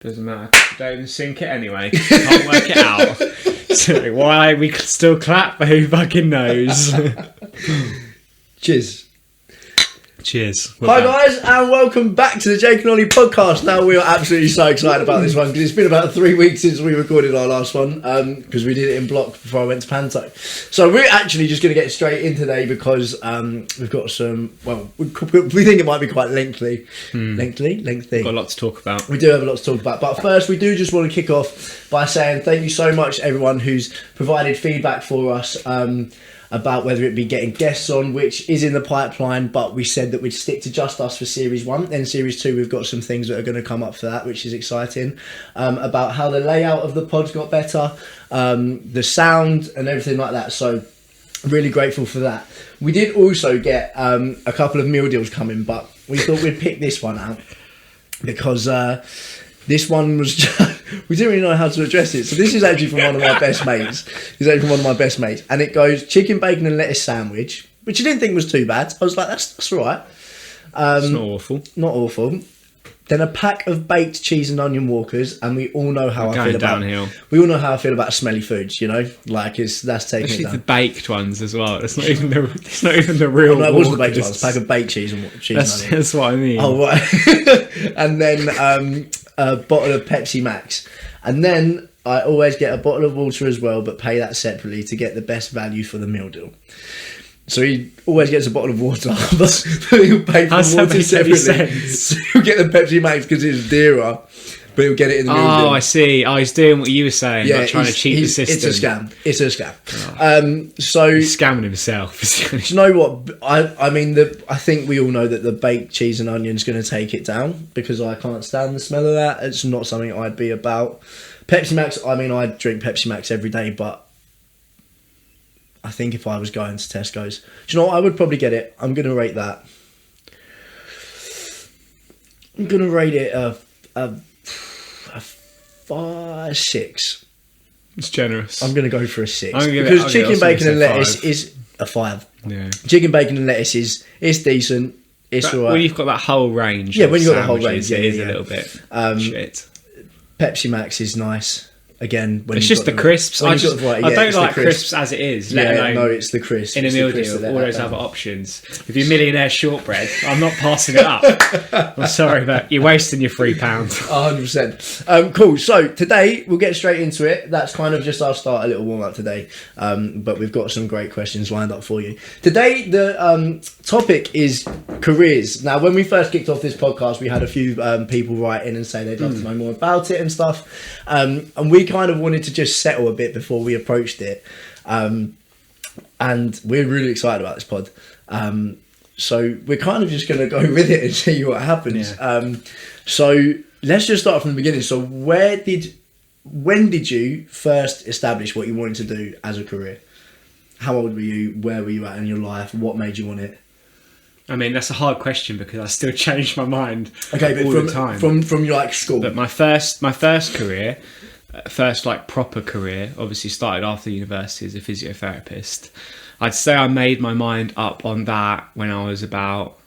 Doesn't matter. Don't even sync it anyway. Can't work it out. So why we could still clap? Who fucking knows? Cheers. Cheers. Hi guys, and welcome back to the Jake and Ollie podcast. Now we are absolutely so excited about this one because it's been about 3 weeks since we recorded our last one because we did it in block before I went to Panto. So we're actually just going to get straight in today because we've got some, well, we think it might be quite lengthy. Lengthy? Got a lot to talk about. We do have a lot to talk about, but first we do just want to kick off by saying thank you so much everyone who's provided feedback for us about whether it be getting guests on, which is in the pipeline, but we said that we'd stick to just us for Series 1. Then Series 2, we've got some things that are going to come up for that, which is exciting, about how the layout of the pod's got better, the sound and everything like that. So really grateful for that. We did also get a couple of meal deals coming, but we thought we'd pick this one out because this one was just, we didn't really know how to address it. So this is actually from one of my best mates. And it goes chicken, bacon and lettuce sandwich, which I didn't think was too bad. I was like, that's all right. It's not awful. Not awful. Then a pack of baked cheese and onion walkers, and we all know how I feel downhill. We all know how I feel about smelly foods, you know? Like that's taking Especially it down. the baked ones as well. It's not even the real. Oh, no, it wasn't the baked walkers. ones. Pack of baked cheese and cheese and onion. That's what I mean. Oh, right. And then a bottle of Pepsi Max. And then I always get a bottle of water as well, but pay that separately to get the best value for the meal deal. So he always gets a bottle of water, but he'll pay for the water separately. So he'll get the Pepsi Max because it's dearer, but he'll get it in the meal deal. Oh, I see. Oh, he's doing what you were saying, like trying to cheat the system. It's a scam. So he's scamming himself. Do you know what? I mean, I think we all know that the baked cheese and onion is going to take it down because I can't stand the smell of that. It's not something I'd be about. Pepsi Max, I mean, I drink Pepsi Max every day, but I think if I was going to Tesco's, do you know what? I would probably get it. I'm going to rate that. I'm going to rate it a 6. It's generous. I'm going to go for a 6 I'll because chicken, bacon and lettuce 5. is a 5. Yeah. Chicken, bacon and lettuce it's decent. It's all right. When you've got that whole range. Yeah, when you've got the whole range, it is a little bit shit. Pepsi Max is nice. Again, when it's just the crisps. I don't like crisps as it is. Let alone no, it's the crisps. In a meal deal, all those other options. If you're millionaire shortbread, I'm not passing it up. I'm sorry, but you're wasting your £3. 100%. Cool. So today we'll get straight into it. That's kind of just our start, a little warm up today. But we've got some great questions lined up for you. Today the topic is careers. Now, when we first kicked off this podcast, we had a few people write in and say they'd love to know more about it and stuff. And we kind of wanted to just settle a bit before we approached it. And we're really excited about this pod. So we're kind of just going to go with it and see what happens. Yeah. So let's just start from the beginning. So when did you first establish what you wanted to do as a career? How old were you? Where were you at in your life? What made you want it? I mean, that's a hard question because I still change my mind all the time. From your like school. But my first career, like proper career, obviously started after university as a physiotherapist. I'd say I made my mind up on that when I was about.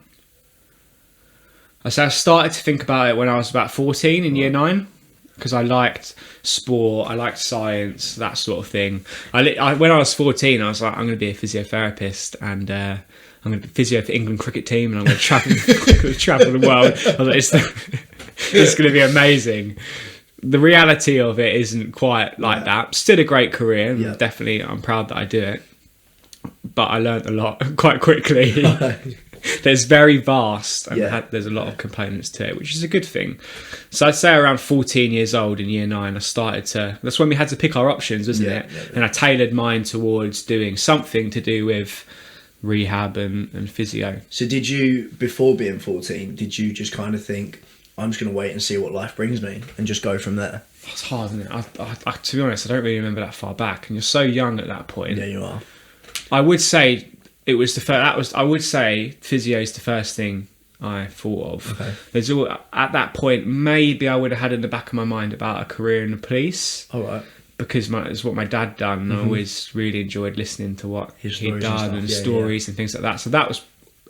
I started to think about it when I was about 14 in year 9 because I liked sport, I liked science, that sort of thing. When I was 14, I was like, I'm going to be a physiotherapist and. I'm going to be physio for England cricket team and I'm going to travel the world. I was like, it's going to be amazing. The reality of it isn't quite like that. Still a great career. And definitely, I'm proud that I do it. But I learned a lot quite quickly. There's very vast and there's a lot of components to it, which is a good thing. So I'd say around 14 years old in year 9, I started to... That's when we had to pick our options, wasn't it? Yeah. And I tailored mine towards doing something to do with... rehab and physio. So did you, before being 14, did you just kind of think, I'm just going to wait and see what life brings me and just go from there? It's hard, isn't it? I, to be honest, I don't really remember that far back, and you're so young at that point. Yeah, you are. I would say it was the first. I would say physio is the first thing I thought of. Okay. There's at that point, maybe I would have had in the back of my mind about a career in the police. All right. Because it's what my dad done, and I always really enjoyed listening to what he'd done and stories and things like that. So that was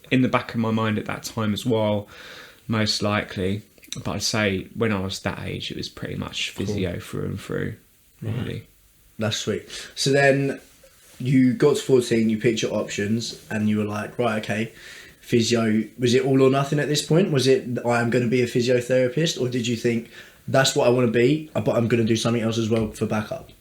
in the back of my mind at that time as well, most likely. But I'd say when I was that age, it was pretty much physio through and through, really. Right. That's sweet. So then you got to 14, you picked your options, and you were like, right, okay, physio. Was it all or nothing at this point? Was it, I am going to be a physiotherapist, or did you think that's what I want to be, but I'm going to do something else as well for backup?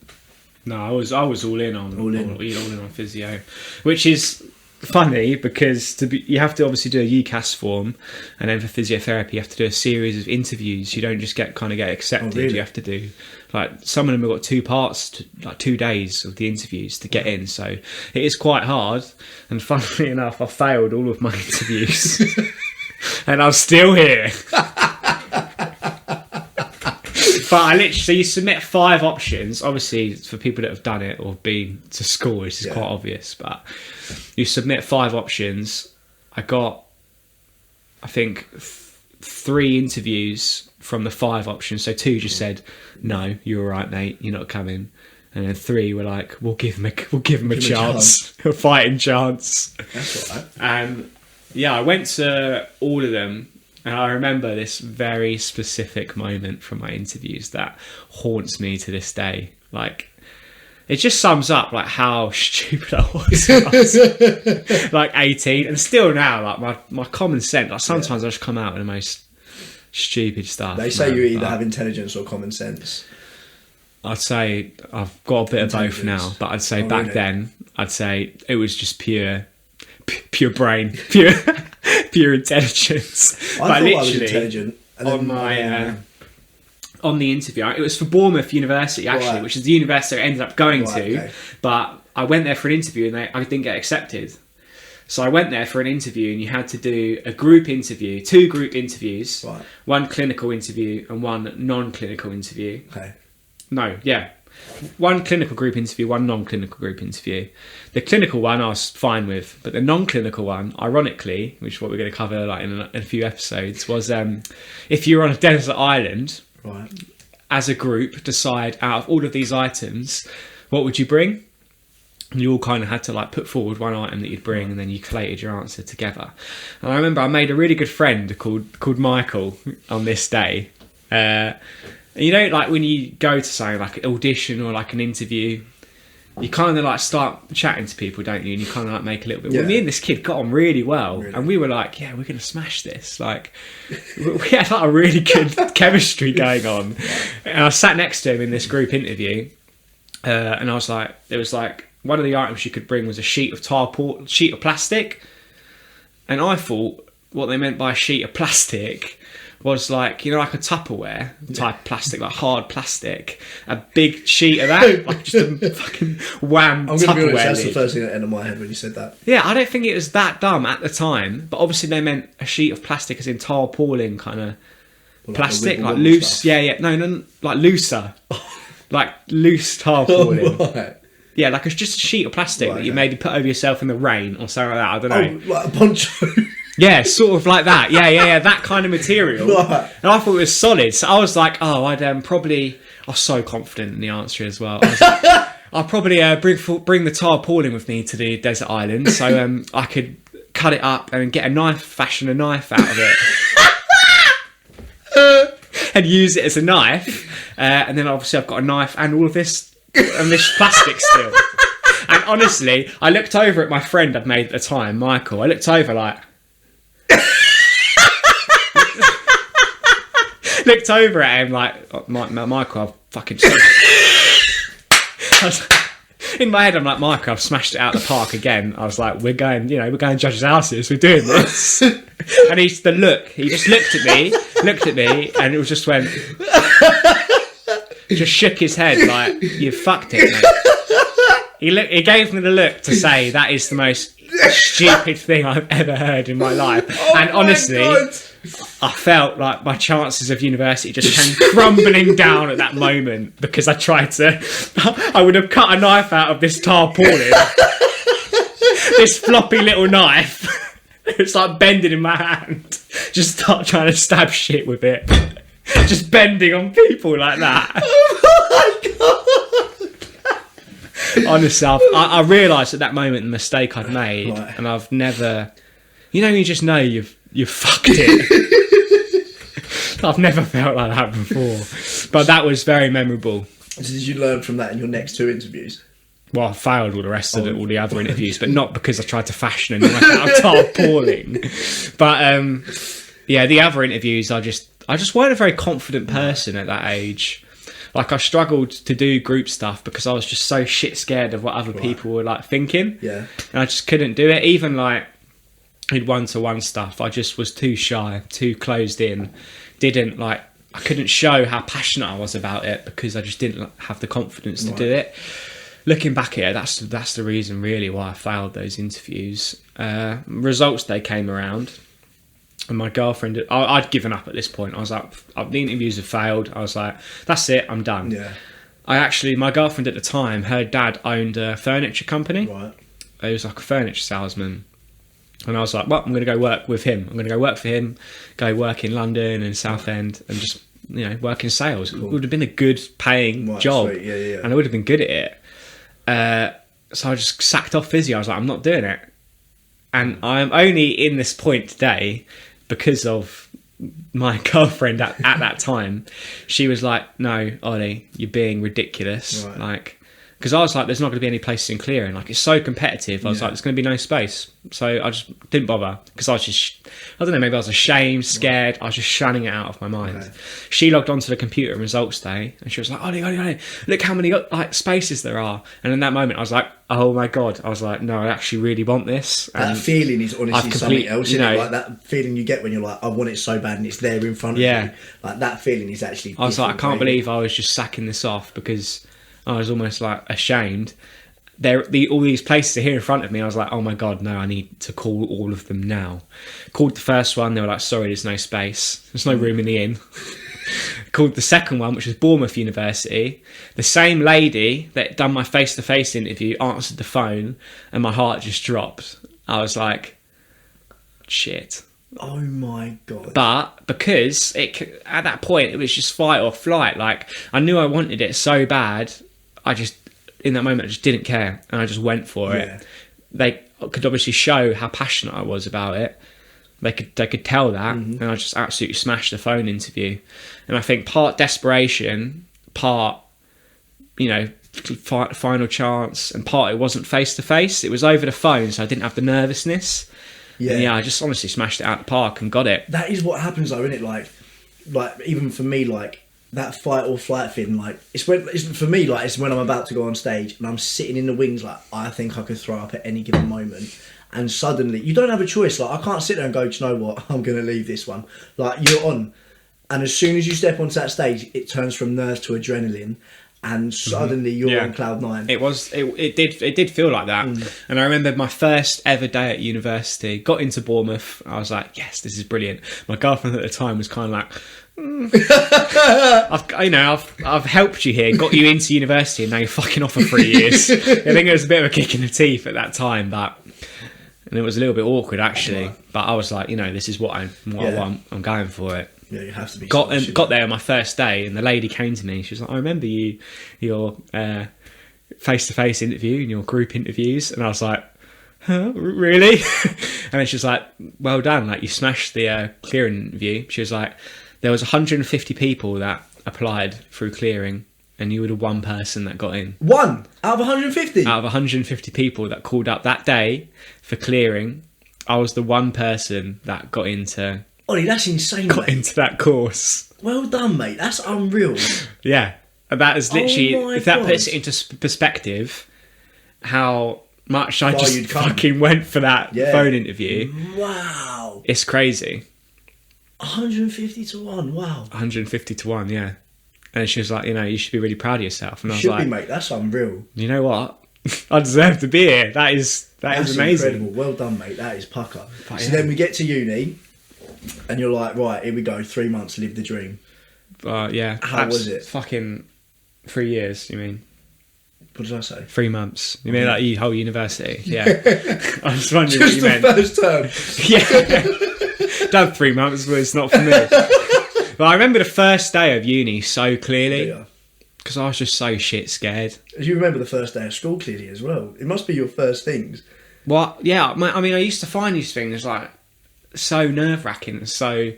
No, I was all in on physio, which is funny because you have to obviously do a UCAS form, and then for physiotherapy you have to do a series of interviews. You don't just get accepted. Oh, really? You have to do, like, some of them have got 2 parts, like 2 days of the interviews to get in. So it is quite hard. And funnily enough, I failed all of my interviews, and I'm still here. But so you submit 5 options. Obviously, for people that have done it or been to school, this is quite obvious. But you submit 5 options. I got, I think, 3 interviews from the 5 options. So 2 just said, "No, you're all right, mate. You're not coming." And then 3 were like, "We'll give him a chance, a fighting chance." That's all right. And I went to all of them. And I remember this very specific moment from my interviews that haunts me to this day. Like, it just sums up like how stupid I was when I was like 18, and still now, like my common sense. Like, sometimes I just come out with the most stupid stuff. They say you either have intelligence or common sense. I'd say I've got a bit of both now, but I'd say back then, I'd say it was just pure brain, pure intelligence. I thought I was intelligent. On my on the interview, it was for Bournemouth University actually, which is the university I ended up going to. Okay. But I went there for an interview and I didn't get accepted. So I went there for an interview, and you had to do a group interview, 2 group interviews, 1 clinical interview and 1 non-clinical interview. Okay. No, yeah. 1 clinical group interview, 1 non-clinical group interview. The clinical one I was fine with, but the non-clinical one, ironically, which is what we're going to cover like in a few episodes, was if you're on a desert island, as a group, decide out of all of these items, what would you bring? And you all kind of had to like put forward 1 item that you'd bring, and then you collated your answer together. And I remember I made a really good friend called Michael on this day. You know, like when you go to something like an audition or like an interview, you kind of like start chatting to people, don't you? And you kind of like make a little bit. Well, me and this kid got on really well, and we were like, "Yeah, we're going to smash this." Like, we had like a really good chemistry going on. And I sat next to him in this group interview, and I was like, there was like one of the items you could bring was a sheet of plastic, and I thought what they meant by a sheet of plastic was like, you know, like a Tupperware type plastic, like hard plastic, a big sheet of that, like just a fucking wham. I'm going to be honest, that's the first thing that entered my head when you said that. Yeah, I don't think it was that dumb at the time, but obviously they meant a sheet of plastic as in tarpaulin kind of plastic, like loose. Stuff. No, like looser, like loose tarpaulin. Yeah, like it's just a sheet of plastic that you maybe put over yourself in the rain or something like that. I don't know. Like a poncho. Yeah, sort of like that. Yeah, that kind of material. Right. And I thought it was solid. So I was like, I'd probably... I was so confident in the answer as well. I was like, I'll probably bring the tarpaulin with me to the desert island, so I could cut it up and get a knife, fashion a knife out of it. And use it as a knife. And then obviously I've got a knife and all of this... and this plastic still. And honestly, I looked over at my friend I'd made at the time, Michael. I looked over like... looked over at him like, Michael, I've fucking... in my head, I'm like, Michael, I've smashed it out the park again. I was like, we're going judges' houses, we're doing this. And he just looked at me, and it was just went... just shook his head like, you fucked it, mate. He gave me the look to say that is the most stupid thing I've ever heard in my life. And honestly, I felt like my chances of university just came crumbling down at that moment, because I would have cut a knife out of this tarpaulin, this floppy little knife. It's like bending in my hand. Just start trying to stab shit with it. Just bending on people like that. Oh my god! Honestly, I realised at that moment the mistake I'd made, and I've never... You just know you've fucked it. I've never felt like that before. But that was very memorable. So did you learn from that in your next 2 interviews? Well, I failed all the rest of all the other interviews, but not because I tried to fashion a knife out of tarpaulin. But yeah, the other interviews, I just weren't a very confident person at that age. Like, I struggled to do group stuff because I was just so shit scared of what other people were like thinking. Yeah. And I just couldn't do it. Even like in one-to-one stuff, I just was too shy, too closed in. I couldn't show how passionate I was about it because I just didn't have the confidence to do it. Looking back at it, that's the reason really why I failed those interviews. Results day came around, and my girlfriend, I'd given up at this point. I was like, the interviews have failed. I was like, that's it, I'm done. Yeah. My girlfriend at the time, her dad owned a furniture company. Right. He was like a furniture salesman. And I was like, well, I'm going to go work with him. I'm going to go work for him, go work in London and Southend, and just, work in sales. Cool. It would have been a good paying job. Sweet. Yeah. And I would have been good at it. So I just sacked off physio. I was like, I'm not doing it. And I'm only in this point today because of my girlfriend at that time. She was like, no, Ollie, you're being ridiculous. Right. Like, because I was like, there's not going to be any places in clearing. Like, it's so competitive. I was like, there's going to be no space. So I just didn't bother because I was just, I don't know, maybe I was ashamed, scared. I was just shunning it out of my mind. Okay. She logged onto the computer and results day and she was like, Ollie, look how many spaces there are. And in that moment, I was like, oh my God. I was like, no, I actually really want this. And that feeling is honestly something else, like that feeling you get when you're like, I want it so bad and it's there in front of you. Like, that feeling is actually I was like, I can't believe I was just sacking this off because I was almost like ashamed. All these places are here in front of me. I was like, oh my God, no, I need to call all of them now. Called the first one. They were like, sorry, there's no space. There's no room in the inn. Called the second one, which was Bournemouth University. The same lady that done my face-to-face interview answered the phone and my heart just dropped. I was like, shit. Oh my God. But because at that point it was just fight or flight. Like, I knew I wanted it so bad. In that moment I just didn't care and I just went for it. They could obviously show how passionate I was about it. They could tell that, and I just absolutely smashed the phone interview. And I think part desperation, part final chance, and part it wasn't face to face. It was over the phone, so I didn't have the nervousness. Yeah, I just honestly smashed it out of the park and got it. That is what happens though, isn't it? Like even for me, like that fight or flight thing, like it's when I'm about to go on stage and I'm sitting in the wings, like I think I could throw up at any given moment, and suddenly you don't have a choice. Like, I can't sit there and go, do you know what? I'm going to leave this one. Like, you're on, and as soon as you step onto that stage, it turns from nerves to adrenaline. And suddenly you're on cloud nine. It did feel like that. And I remember my first ever day at university. Got into Bournemouth. I was like, yes, this is brilliant. My girlfriend at the time was kind of like, I've helped you here, got you into university, and now you're fucking off for 3 years. I think it was a bit of a kick in the teeth at that time, and it was a little bit awkward actually. But I was like, this is what I want. I'm going for it. Yeah, you have to be. Got there on my first day, and the lady came to me. She was like, I remember your face-to-face interview and your group interviews. And I was like, huh, really? And then she was like, well done, like you smashed the clearing interview. She was like, there was 150 people that applied through clearing, and you were the one person that got in. One out of 150? Out of 150 people that called up that day for clearing, I was the one person that got into... Ollie, that's insane, got into that course. Well done, mate. That's unreal. Yeah. And that is literally... if that puts it into perspective, how much I just fucking went for that phone interview. Wow. It's crazy. 150 to 1, wow. 150 to 1, yeah. And she was like, you should be really proud of yourself. And I was should like... be, mate. That's unreal. You know what? I deserve to be here. That's amazing. Incredible. Well done, mate. That is pucker. So then we get to uni... And you're like, right, here we go, 3 months, live the dream. Yeah. How was it? Fucking 3 years, you mean? What did I say? 3 months. You mean like whole university? Yeah. I was wondering what you meant. Just the first term. Yeah. Done 3 months, but it's not for me. But I remember the first day of uni so clearly. Because I was just so shit scared. You remember the first day of school clearly as well. It must be your first things. Well, yeah. I mean, I used to find these things like... so nerve-wracking. So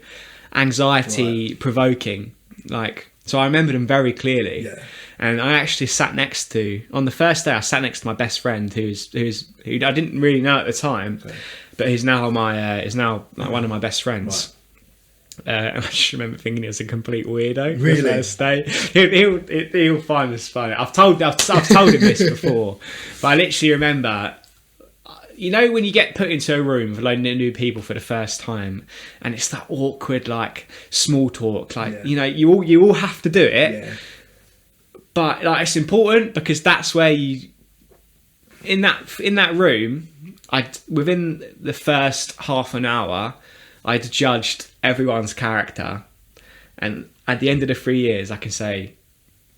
anxiety provoking. Like, so I remember them very clearly. Yeah. And I actually sat next to, on the first day, I sat next to my best friend, who I didn't really know at the time, but he's now like one of my best friends. Right. And I just remember thinking he was a complete weirdo. Really? The first day. He'll find this funny. I've told him this before, but I literally remember, you know, when you get put into a room with a load of new people for the first time, and it's that awkward, like, small talk, like, you know, you all have to do it. Yeah. But like, it's important because that's where you, in that room, within the first half an hour, I'd judged everyone's character, and at the end of the 3 years, I can say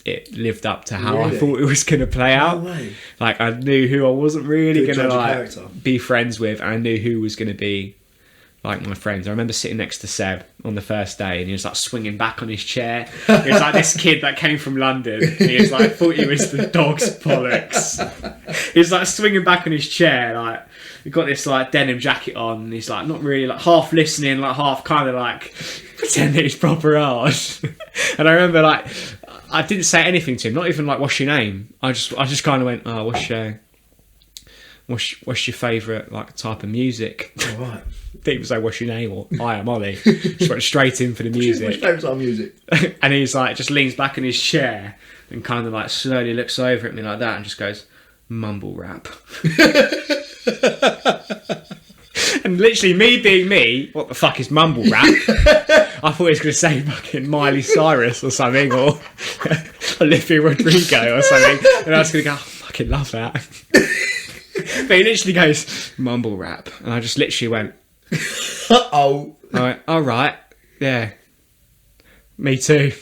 it lived up to how I thought it was going to play out. No way. Like, I knew who I wasn't really going to character. be friends with, and I knew who was going to be like my friends. I remember sitting next to Seb on the first day, and he was like swinging back on his chair. He was like this kid that came from London. He was like, thought he was the dog's bollocks. He was like swinging back on his chair, like, he got this like denim jacket on, and he's like not really, like, half listening, like half kind of like pretending he's proper hard. And I remember, like, I didn't say anything to him, not even like, what's your name? I just kind of went, oh, what's your favourite, like, type of music? All right. People say, what's your name? Or, I am Ollie. Just went straight in for the music. What's your favourite type of music? And he's like, just leans back in his chair and kind of like slowly looks over at me like that and just goes, mumble rap. And literally, me being me, what the fuck is mumble rap? I thought he was going to say fucking Miley Cyrus or something, or Olivia Rodrigo or something. And I was going to go, I fucking love that. But he literally goes, mumble rap. And I just literally went, Uh-oh. I went, all right, yeah, me too.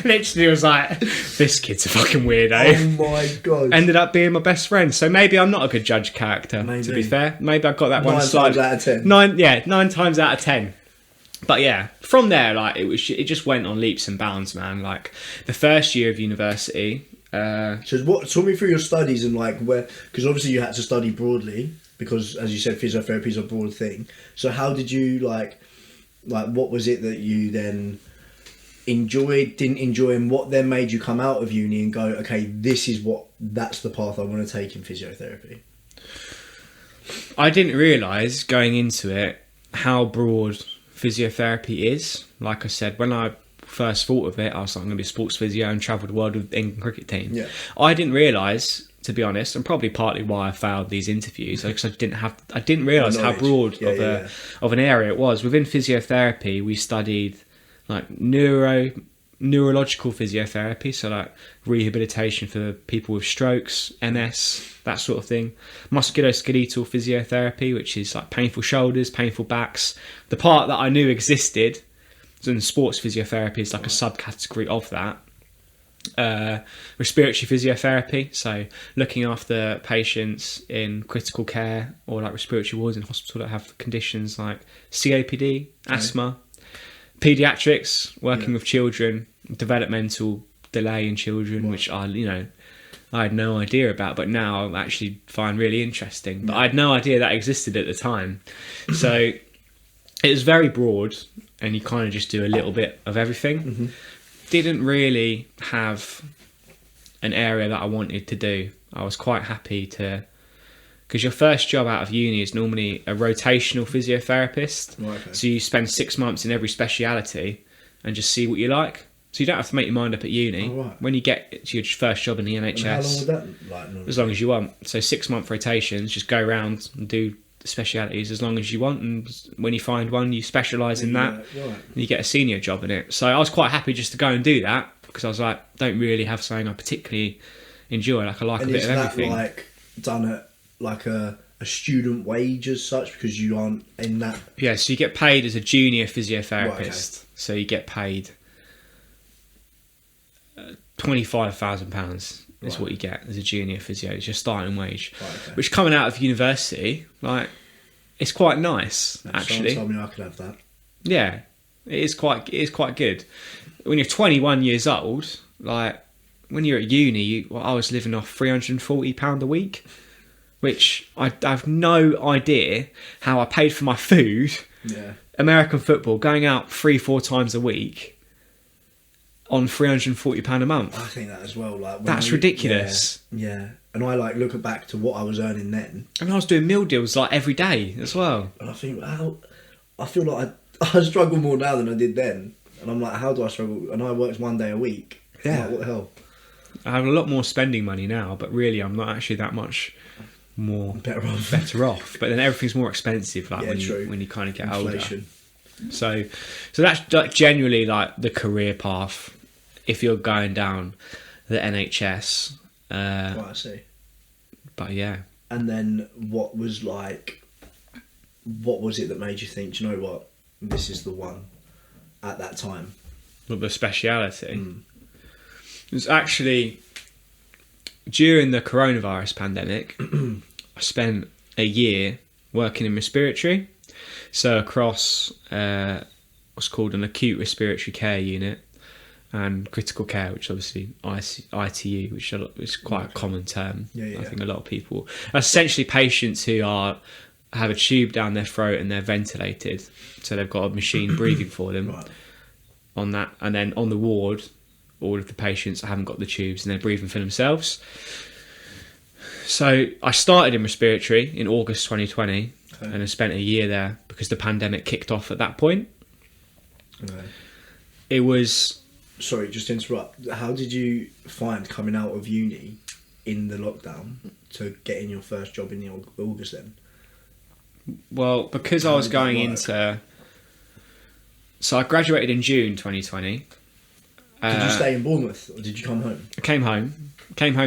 Literally was like, this kid's a fucking weirdo. Oh my God. Ended up being my best friend. So maybe I'm not a good judge of character, to be fair. Maybe I've got that one slide. 9 times out of 10. 9 times out of 10. But yeah, from there, like, it just went on leaps and bounds, man. Like, the first year of university. So talk me through your studies and like where, because obviously you had to study broadly because, as you said, physiotherapy is a broad thing. So how did you like what was it that you then enjoyed, didn't enjoy, and what then made you come out of uni and go, okay, that's the path I want to take in physiotherapy? I didn't realise going into it how broad physiotherapy is. Like I said, when I first thought of it, I was like, I'm going to be a sports physio and travel the world with the England cricket team. Yeah. I didn't realise, to be honest, and probably partly why I failed these interviews, because I didn't realise how broad of an area it was. Within physiotherapy, we studied like neurological physiotherapy, so like rehabilitation for people with strokes, MS, that sort of thing. Musculoskeletal physiotherapy, which is like painful shoulders, painful backs. The part that I knew existed, and sports physiotherapy is like a subcategory of that. Respiratory physiotherapy, so looking after patients in critical care or like respiratory wards in hospital that have conditions like COPD, asthma. Paediatrics, working with children, developmental delay in children, which I had no idea about, but now I actually find really interesting. But I had no idea that existed at the time. So it was very broad, and you kind of just do a little bit of everything. Mm-hmm. Didn't really have an area that I wanted to do. I was quite happy to, because your first job out of uni is normally a rotational physiotherapist. Right, okay. So you spend 6 months in every speciality and just see what you like. So you don't have to make your mind up at uni. Oh, right. When you get to your first job in the NHS, and how long would that like? As long as you want. So 6 month rotations, just go around and do specialities as long as you want, and when you find one you specialise in that, and you get a senior job in it. So I was quite happy just to go and do that, because I was like, don't really have something I particularly enjoy. Like, I like a bit of everything. And is that like done at like a student wage as such, because you aren't in that? Yeah, so you get paid as a junior physiotherapist. Right, okay. So you get paid £25,000 is what you get as a junior physio. It's your starting wage, okay. Which, coming out of university, like, it's quite nice. Actually, someone told me I could have that. Yeah, it is quite good. When you're 21 years old, like, when you're at uni, I was living off £340 a week. which I have no idea how I paid for my food. Yeah. American football, going out 3-4 times a week on £340 a month. I think that as well. Like That's ridiculous. Yeah. And I like look back to what I was earning then. And I was doing meal deals like every day as well. And I think, I feel like I struggle more now than I did then. And I'm like, how do I struggle? And I worked 1 day a week. Yeah. Like, what the hell? I have a lot more spending money now, but really I'm not actually that much more Better off. But then everything's more expensive, like true. when you kind of get Inflation. older. So that's like generally like the career path if you're going down the NHS. Right, I see. But yeah. And then what was it that made you think, do you know what, this is the one at that time? Well, the speciality. It was actually during the coronavirus pandemic. I spent a year working in respiratory, so across what's called an acute respiratory care unit and critical care, which obviously ITU, which is quite a common term. Yeah. I think a lot of people, essentially patients who have a tube down their throat and they're ventilated, so they've got a machine breathing for them. Right. On that, and then on the ward, all of the patients haven't got the tubes and they're breathing for themselves. So I started in respiratory in August 2020 and I spent a year there because the pandemic kicked off at that point. Okay. It was... Sorry, just to interrupt. How did you find coming out of uni in the lockdown to getting your first job in August then? Well, because I was going into... So I graduated in June 2020. Did you stay in Bournemouth or did you come home? I came home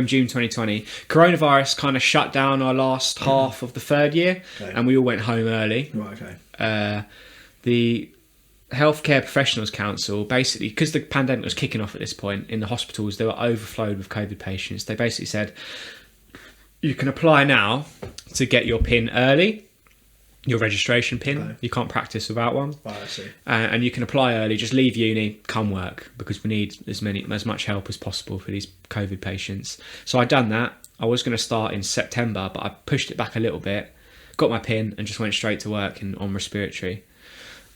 June 2020. Coronavirus kind of shut down our last half of the third year, and we all went home early. Right, okay. The Healthcare Professionals Council, basically, because the pandemic was kicking off at this point, in the hospitals, they were overflowed with COVID patients. They basically said, you can apply now to get your PIN early, your registration PIN. Okay. You can't practice without one. Right, I see. And you can apply early, just leave uni, come work, because we need as much help as possible for these COVID patients. So I'd done that. I was going to start in September, but I pushed it back a little bit, got my PIN and just went straight to work on respiratory.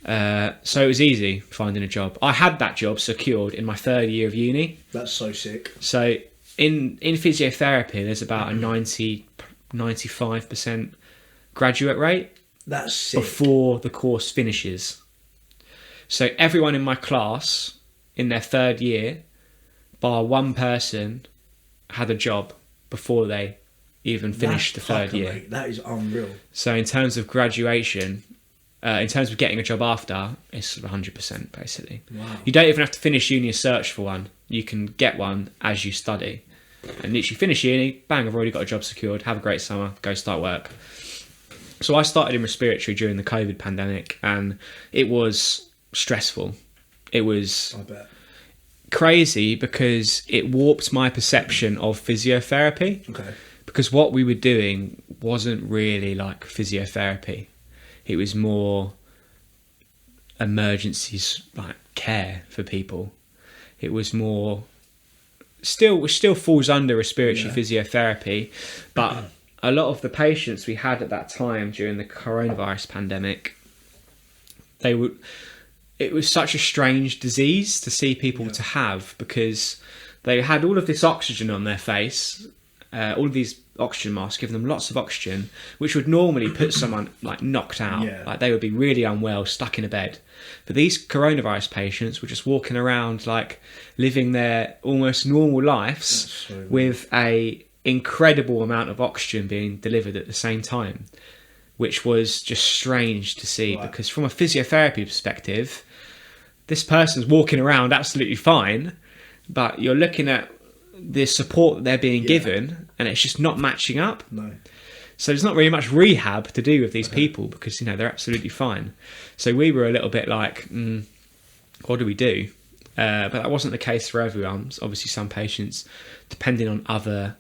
So it was easy finding a job. I had that job secured in my third year of uni. That's so sick. So in physiotherapy, there's about a 95% graduate rate. That's sick. Before the course finishes. So everyone in my class in their third year, bar one person, had a job before they even finished the third year. Mate. That is unreal. So in terms of graduation, in terms of getting a job after, it's 100% basically. Wow. You don't even have to finish uni and search for one. You can get one as you study. And literally finish uni, bang, I've already got a job secured, have a great summer, go start work. So I started in respiratory during the COVID pandemic and it was stressful. It was I bet. crazy because it warped my perception of physiotherapy. Okay. Because what we were doing wasn't really like physiotherapy. It was more emergencies, like care for people. It was more which still falls under respiratory physiotherapy, but a lot of the patients we had at that time during the coronavirus pandemic, it was such a strange disease to see people to have, because they had all of this oxygen on their face, all of these oxygen masks, giving them lots of oxygen, which would normally put someone like knocked out. Yeah. Like they would be really unwell, stuck in a bed. But these coronavirus patients were just walking around like living their almost normal lives with a incredible amount of oxygen being delivered at the same time, which was just strange to see. Right. Because from a physiotherapy perspective, this person's walking around absolutely fine, but you're looking at the support that they're being given and it's just not matching up. No. So there's not really much rehab to do with these people because, you know, they're absolutely fine. So we were a little bit like, what do we do? But that wasn't the case for everyone. Obviously some patients, depending on other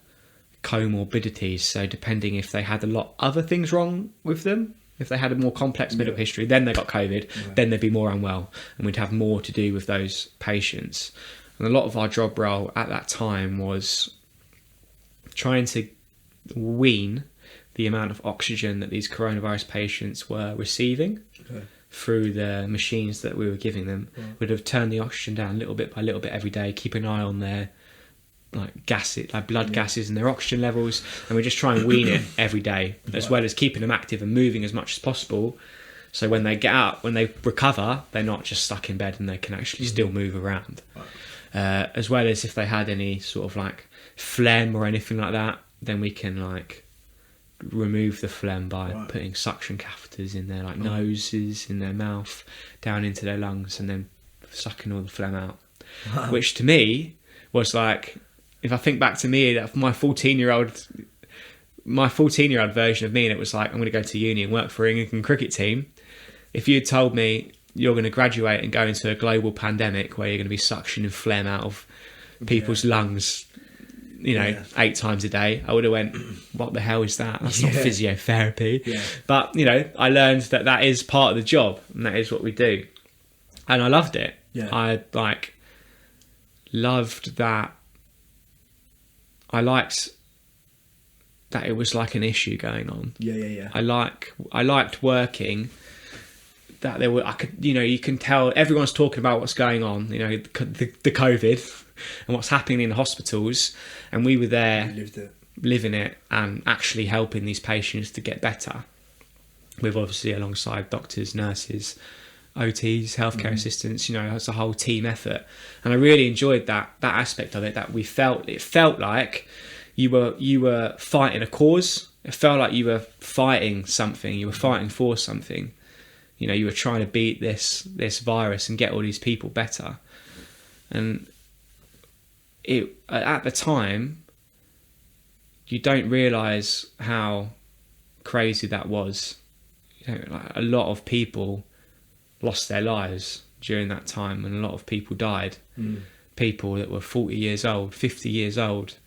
comorbidities, so depending if they had a lot other things wrong with them, if they had a more complex medical history, then they got COVID, then they'd be more unwell and we'd have more to do with those patients. And a lot of our job role at that time was trying to wean the amount of oxygen that these coronavirus patients were receiving through the machines that we were giving them. Would have turned the oxygen down little bit by little bit every day, keep an eye on their blood gases and their oxygen levels, and we just try and wean it every day, as well as keeping them active and moving as much as possible. So when they get out, when they recover, they're not just stuck in bed and they can actually still move around. As well as if they had any sort of like phlegm or anything like that, then we can like remove the phlegm by putting suction catheters in their noses, in their mouth, down into their lungs, and then sucking all the phlegm out. Which to me was like, if I think back to me, that my 14-year-old version of me, and it was like, I'm going to go to uni and work for an England cricket team. If you had told me you're going to graduate and go into a global pandemic where you're going to be suctioning phlegm out of people's lungs, 8 times a day, I would have went, what the hell is that? That's not physiotherapy. But I learned that is part of the job, and that is what we do, and I loved it. I loved that. I liked that it was like an issue going on. I liked working that there were, you can tell everyone's talking about what's going on, the COVID and what's happening in the hospitals, and we were there living it and actually helping these patients to get better, with obviously alongside doctors, nurses, OTs, healthcare assistants. It's a whole team effort, and I really enjoyed that aspect of it. That it felt like you were fighting a cause. It felt like you were fighting something. You were fighting for something. You were trying to beat this virus and get all these people better. And at the time, you don't realise how crazy that was. A lot of people lost their lives during that time, and a lot of people died. People that were 40 years old, 50 years old,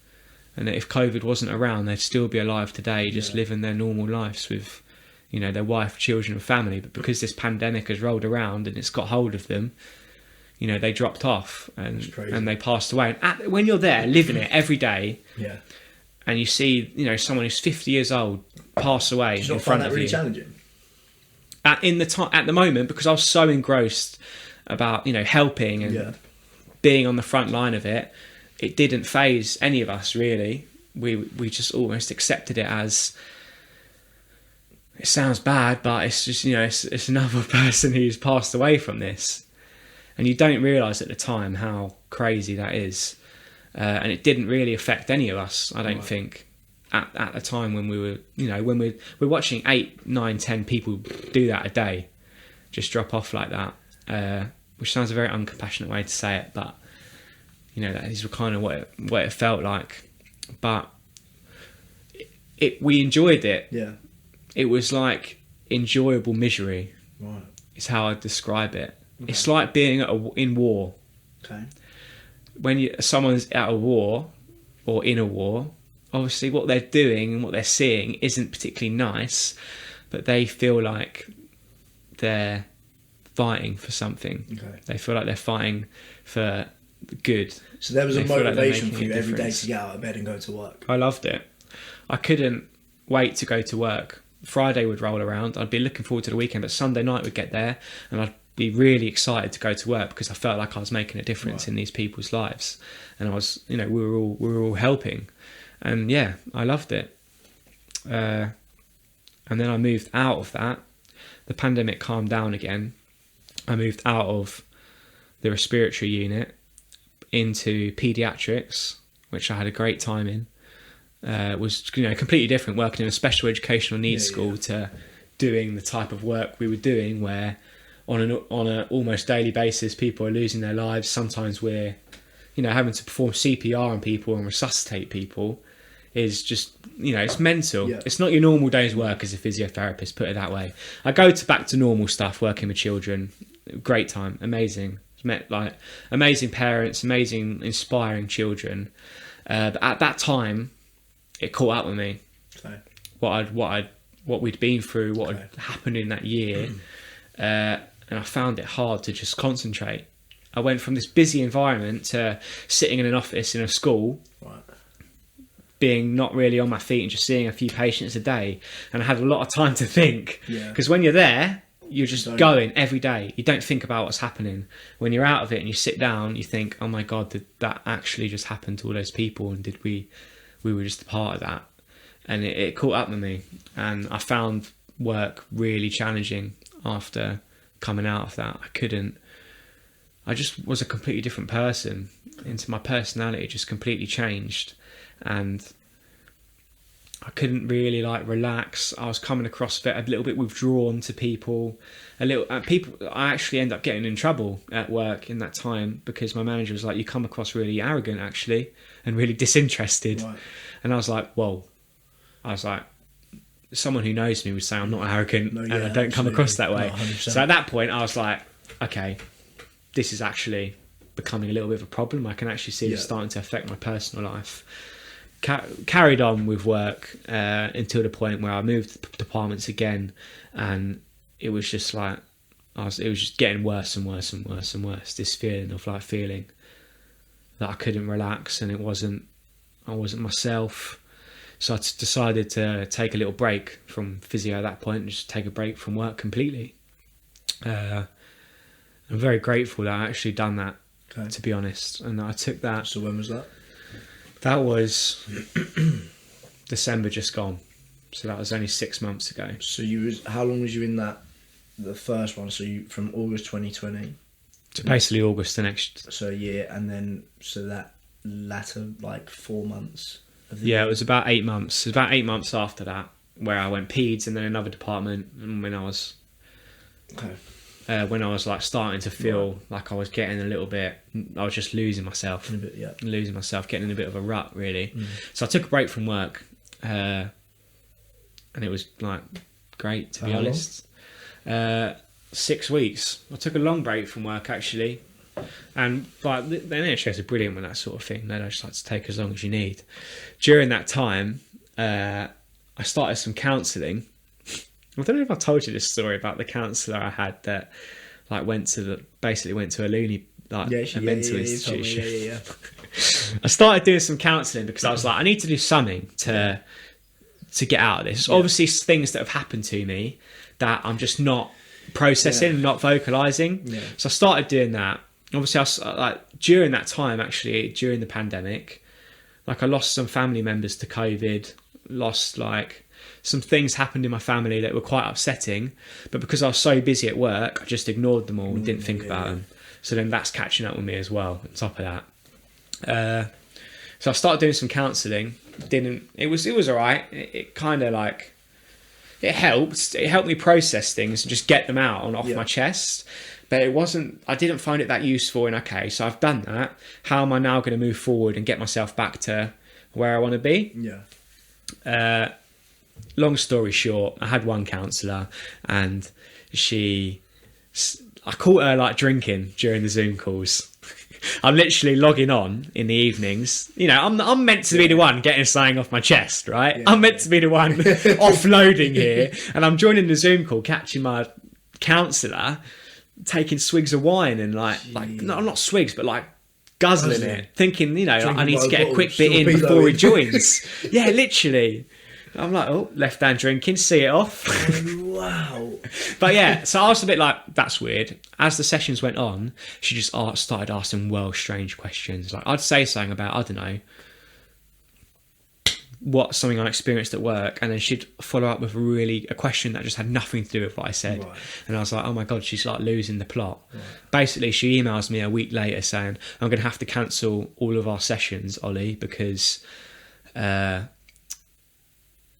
and that if COVID wasn't around, they'd still be alive today, just living their normal lives with their wife, children and family. But because this pandemic has rolled around and it's got hold of them, they dropped off and they passed away. And when you're there living it every day, and you see someone who's 50 years old pass away in front of you. Really challenging? At the moment, because I was so engrossed about helping and being on the front line of it, it didn't faze any of us really. We just almost accepted it as, it sounds bad, but it's just it's another person who's passed away from this, and you don't realise at the time how crazy that is, and it didn't really affect any of us. I don't think at the time when we were when we're watching 8, 9, 10 people do that a day, just drop off like that, which sounds a very uncompassionate way to say it, but that is kind of what it felt like. But we enjoyed it. It was like enjoyable misery. Is how I'd describe it. It's like being in war. When someone's at a war or in a war, obviously what they're doing and what they're seeing isn't particularly nice, but they feel like they're fighting for something. They feel like they're fighting for good. So there was a motivation for you every day to get out of bed and go to work. I loved it. I couldn't wait to go to work. Friday would roll around, I'd be looking forward to the weekend, but Sunday night would get there and I'd be really excited to go to work because I felt like I was making a difference in these people's lives, and I was, we were all helping, and I loved it. And then I moved out of that. The pandemic calmed down again. I moved out of the respiratory unit into paediatrics, which I had a great time in. Was completely different, working in a special educational needs school to doing the type of work we were doing, where on an almost daily basis people are losing their lives. Sometimes we're having to perform CPR on people and resuscitate people. Is just it's mental. It's not your normal day's work as a physiotherapist, put it that way. I go back to normal stuff, working with children. Great time, amazing. Met amazing parents, amazing inspiring children, but at that time it caught up with me. What we'd been through, what had happened in that year, and I found it hard to just concentrate. I went from this busy environment to sitting in an office in a school, being not really on my feet and just seeing a few patients a day, and I had a lot of time to think, because when you're there, you're just going every day. You don't think about what's happening. When you're out of it and you sit down, you think, oh my God, did that actually just happen to all those people, and did we were just a part of that? And it caught up with me, and I found work really challenging after coming out of that. I just was a completely different person. Into my personality just completely changed, and I couldn't really like relax. I was coming across a little bit withdrawn to people. I actually ended up getting in trouble at work in that time, because my manager was like, "You come across really arrogant, actually, and really disinterested." Right. And I was like, "Whoa!" I was like, someone who knows me would say I'm not arrogant, and I don't come across that way. So at that point, I was like, "Okay, this is actually becoming a little bit of a problem. I can actually see it starting to affect my personal life." Carried on with work until the point where I moved departments again, and it was just like it was just getting worse and worse and worse and worse. This feeling that I couldn't relax, and I wasn't myself. So I decided to take a little break from physio at that point, and just take a break from work completely. I'm very grateful that I actually done that, to be honest, and I took that. So when was that? That was December just gone, so that was only 6 months ago. So how long was you in that? The first one, so you from August 2020 to basically August the next. So a year, and then that latter like 4 months. It was about 8 months. It was about 8 months after that where I went peds and then another department, and when I was like starting to feel like I was getting a little bit, I was just losing myself, getting in a bit of a rut, really. So I took a break from work, and it was like great, to be honest. 6 weeks. I took a long break from work, actually, and like the NHS are brilliant with that sort of thing. They just like to take as long as you need. During that time, I started some counselling. I don't know if I told you this story about the counsellor I had that like went to a loony a mental institution. I started doing some counselling because I was like, I need to do something to get out of this. Obviously, things that have happened to me that I'm just not processing and not vocalising. So I started doing that. Obviously, during that time, actually, during the pandemic, like I lost some family members to COVID, some things happened in my family that were quite upsetting, but because I was so busy at work, I just ignored them all and didn't think about them. So then that's catching up with me as well, on top of that. So I started doing some counselling. It was all right. It kind of like, it helped me process things and just get them out and off my chest. But I didn't find it that useful. And okay, so I've done that. How am I now going to move forward and get myself back to where I want to be? Long story short, I had one counsellor, and I caught her like drinking during the Zoom calls. I'm literally logging on in the evenings. You know, I'm meant to be the one getting something off my chest, right? I'm meant to be the one offloading here, and I'm joining the Zoom call, catching my counsellor taking swigs of wine and not swigs, but like guzzling it, thinking, you know, I need to get a quick bit in before he joins. Yeah, literally. I'm like, oh, left hand drinking, see it off. Wow. But yeah, so I was a bit like, that's weird. As the sessions went on, she just started asking strange questions. Like I'd say something about, I don't know, something I experienced at work, and then she'd follow up with a question that just had nothing to do with what I said. Right. And I was like, oh my God, she's like losing the plot. Right. Basically, she emails me a week later saying, I'm going to have to cancel all of our sessions, Ollie, because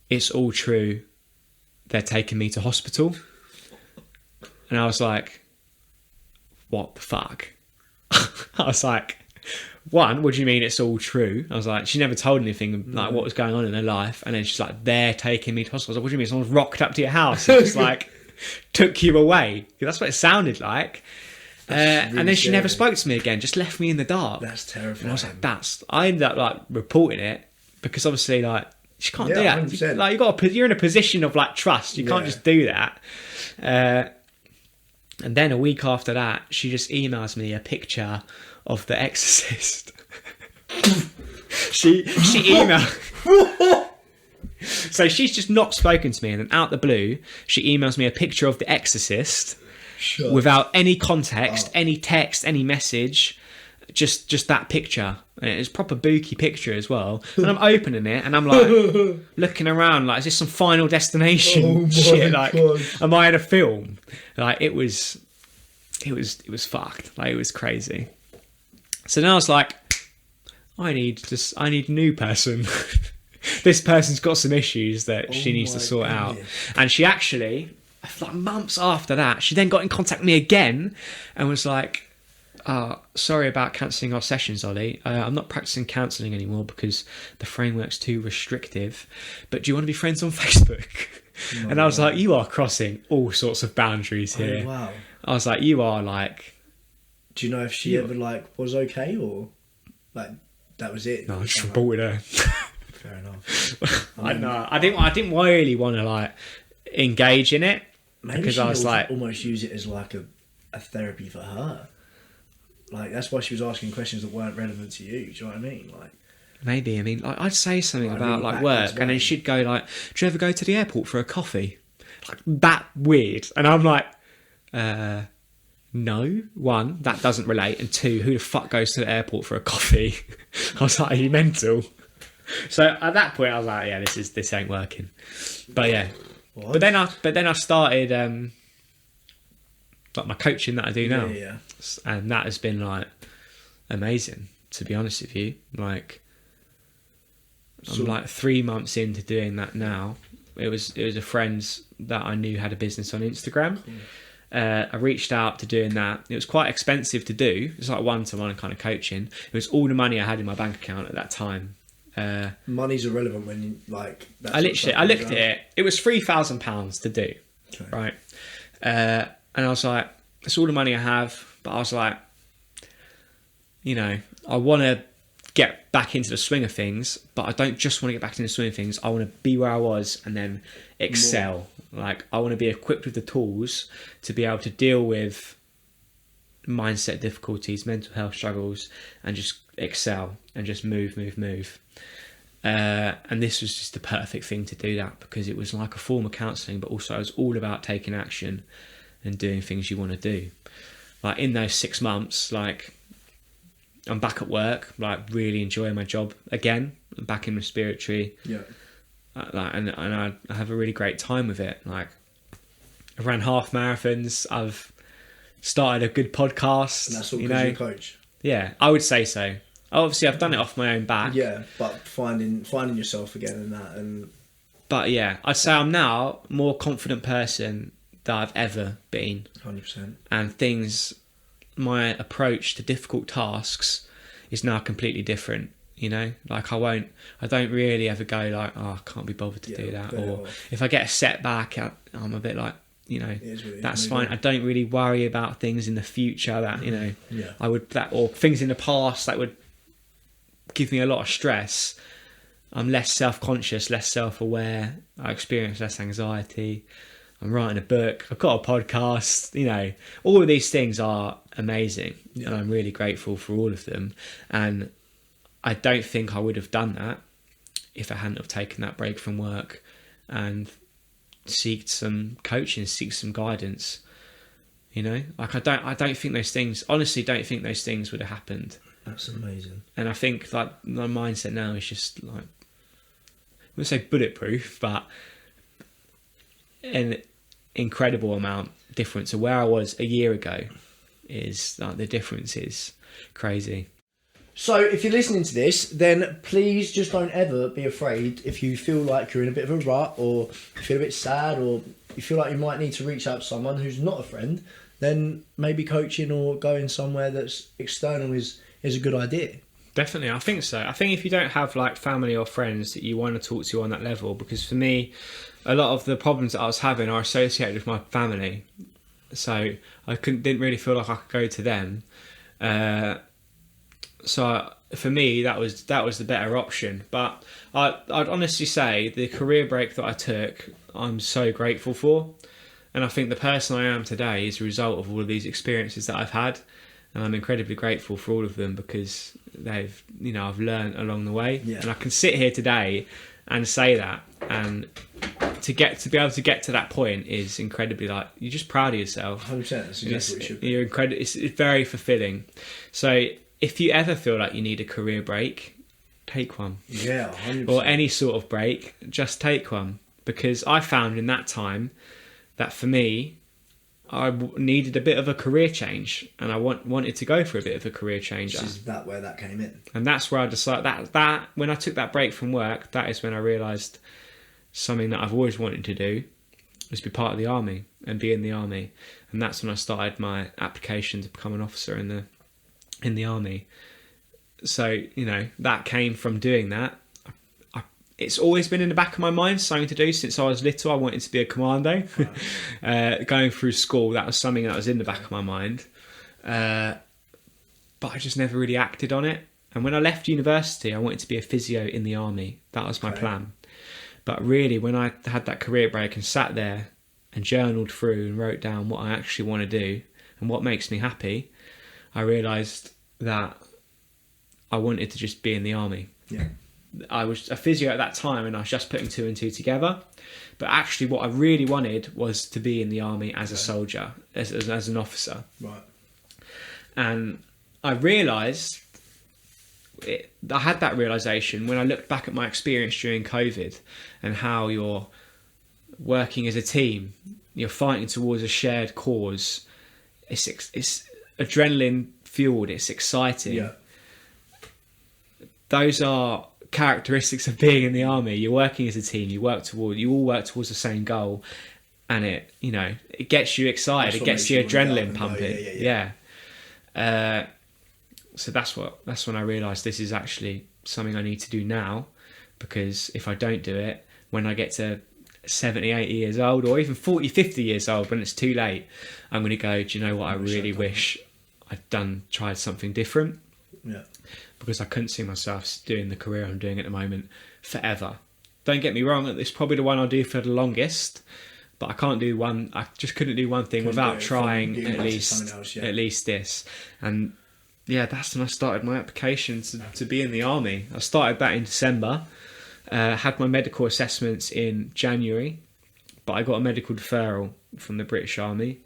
it's all true. They're taking me to hospital. And I was like, what the fuck? I was like, one, what do you mean it's all true? I was like, she never told anything like what was going on in her life. And then she's like, they're taking me to hospital. I was like, what do you mean? Someone's rocked up to your house and just like took you away? That's what it sounded like. Really and then she never spoke to me again, just left me in the dark. That's terrifying. And I was like, I ended up like reporting it, because obviously like, she can't do that. 100%. Like you're in a position of like trust. You can't just do that. And then a week after that, she just emails me a picture of The Exorcist. she emailed. So she's just not spoken to me, and then out the blue, she emails me a picture of The Exorcist without any context, any text, any message, just that picture. And it's a proper booky picture as well. And I'm opening it, and I'm like looking around, like, is this some Final Destination shit? Like, am I in a film? Like, it was fucked. Like, it was crazy. So now I was like, I need a new person. This person's got some issues that she needs to sort out. And she actually, like months after that, she then got in contact with me again and was like, sorry about cancelling our sessions, Ollie. I'm not practicing counselling anymore because the framework's too restrictive. But do you want to be friends on Facebook? And I was like, you are crossing all sorts of boundaries here. Oh, wow. I was like, you are like... Do you know if she ever, like, was okay, or, like, that was it? No, I just reported her. Fair enough. I know. I didn't really want to, like, engage in it. Maybe because I was like... almost use it as, like, a therapy for her. Like, that's why she was asking questions that weren't relevant to you. Do you know what I mean? Like, maybe. I mean, like, I'd say something like, about, really like, work, way. and then she'd go, like, do you ever go to the airport for a coffee? Like, that weird. And I'm like, no. One, that doesn't relate. And two, who the fuck goes to the airport for a coffee? I was like, are you mental? So at that point, I was like, yeah, this ain't working. But yeah. What? But then I started like my coaching that I do now. Yeah. And that has been like amazing, to be honest with you. Like, I'm like 3 months into doing that now. It was a friend that I knew had a business on Instagram. Cool. I reached out to doing that. It was quite expensive to do. It was like one-to-one kind of coaching. It was all the money I had in my bank account at that time. Money's irrelevant when you, like... I looked at it. It was £3,000 to do, right? And I was like, it's all the money I have. But I was like, you know, I want to get back into the swing of things, but I don't just want to get back into the swing of things. I want to be where I was and then excel. Like, I want to be equipped with the tools to be able to deal with mindset difficulties, mental health struggles, and just excel and just move. And this was just the perfect thing to do that, because it was like a form of counselling, but also it was all about taking action and doing things you want to do. Like, in those 6 months, like, I'm back at work, like, really enjoying my job again. I'm back in respiratory. Yeah. Like, and I have a really great time with it. Like, I ran half marathons. I've started a good podcast. And that's all because you're a coach. Yeah, I would say so. Obviously, I've done it off my own back. Yeah, but finding yourself again in that, and. But yeah, I'd say I'm now a more confident person that I've ever been. 100%. And my approach to difficult tasks is now completely different. You know, like, I don't really ever go like, oh, I can't be bothered to do that. Or if I get a setback, I'm a bit like, you know, that's fine. I don't really worry about things in the future that, you know, or things in the past that would give me a lot of stress. I'm less self-conscious, less self-aware. I experience less anxiety. I'm writing a book. I've got a podcast. You know, all of these things are amazing, and I'm really grateful for all of them. And I don't think I would have done that if I hadn't have taken that break from work and seeked some coaching, seek some guidance. You know, like, I don't think those things, honestly, don't think those things would have happened. That's amazing. And I think, like, my mindset now is just like, I wouldn't say bulletproof, but an incredible amount different to where I was a year ago. Is like, the difference is crazy. So if you're listening to this, then please just don't ever be afraid if you feel like you're in a bit of a rut, or you feel a bit sad, or you feel like you might need to reach out to someone who's not a friend. Then maybe coaching or going somewhere that's external is a good idea. Definitely, I think so. I think if you don't have, like, family or friends that you want to talk to on that level, because for me, a lot of the problems that I was having are associated with my family, so I didn't really feel like I could go to them. So for me, that was the better option. But I'd honestly say the career break that I took, I'm so grateful for. And I think the person I am today is a result of all of these experiences that I've had. and I'm incredibly grateful for all of them because they've, I've learned along the way, and I can sit here today and say that, and to be able to get to that point is incredibly, like, you're just proud of yourself. 100%. That's exactly what it should be. You're incredible. It's very fulfilling. So if you ever feel like you need a career break, take one. Yeah, 100%. Or any sort of break, just take one. Because I found in that time that for me, I needed a bit of a career change, and I wanted to go for a bit of a career change. Is that where that came in? And that's where I decided that when I took that break from work, that is when I realised something that I've always wanted to do was be part of the army and be in the army. And that's when I started my application to become an officer in the army. So, that came from doing that. It's always been in the back of my mind, something to do since I was little. I wanted to be a commando. Right. Going through school, that was something that was in the back of my mind. But I just never really acted on it. And when I left university, I wanted to be a physio in the army. That was my plan. But really, when I had that career break and sat there and journaled through and wrote down what I actually want to do and what makes me happy, I realised that I wanted to just be in the army. Yeah. I was a physio at that time, and I was just putting two and two together. But actually, what I really wanted was to be in the army as a soldier, as an officer. Right. And I realised, I had that realisation when I looked back at my experience during COVID and how you're working as a team, you're fighting towards a shared cause. It's adrenaline fueled. It's exciting. Yeah. Those are characteristics of being in the army. You're working as a team. You all work towards the same goal, and it gets you excited. It gets your adrenaline pumping. Yeah. So that's when I realised this is actually something I need to do now, because if I don't do it, when I get to 70, 80 years old, or even 40, 50 years old, when it's too late, I'm going to go, do you know what? I really wish I'd tried something different. Yeah. Because I couldn't see myself doing the career I'm doing at the moment forever. Don't get me wrong, it's probably the one I'll do for the longest, but I can't do one. I just couldn't do one thing without trying at least this. And yeah, that's when I started my application to be in the army. I started that in December, had my medical assessments in January, but I got a medical deferral from the British Army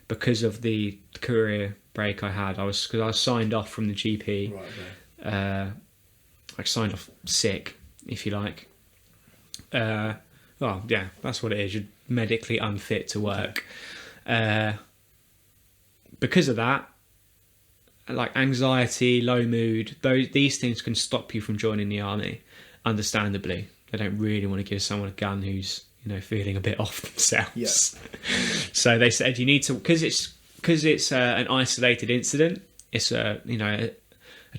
because of the career break I had. Because I was signed off from the GP. Right, okay. I signed off sick, if you like. Well, yeah, that's what it is. You're medically unfit to work. Okay. Because of that, like anxiety, low mood, these things can stop you from joining the army. Understandably, they don't really want to give someone a gun who's feeling a bit off themselves. Yeah. So they said you need to, because it's an isolated incident. It's a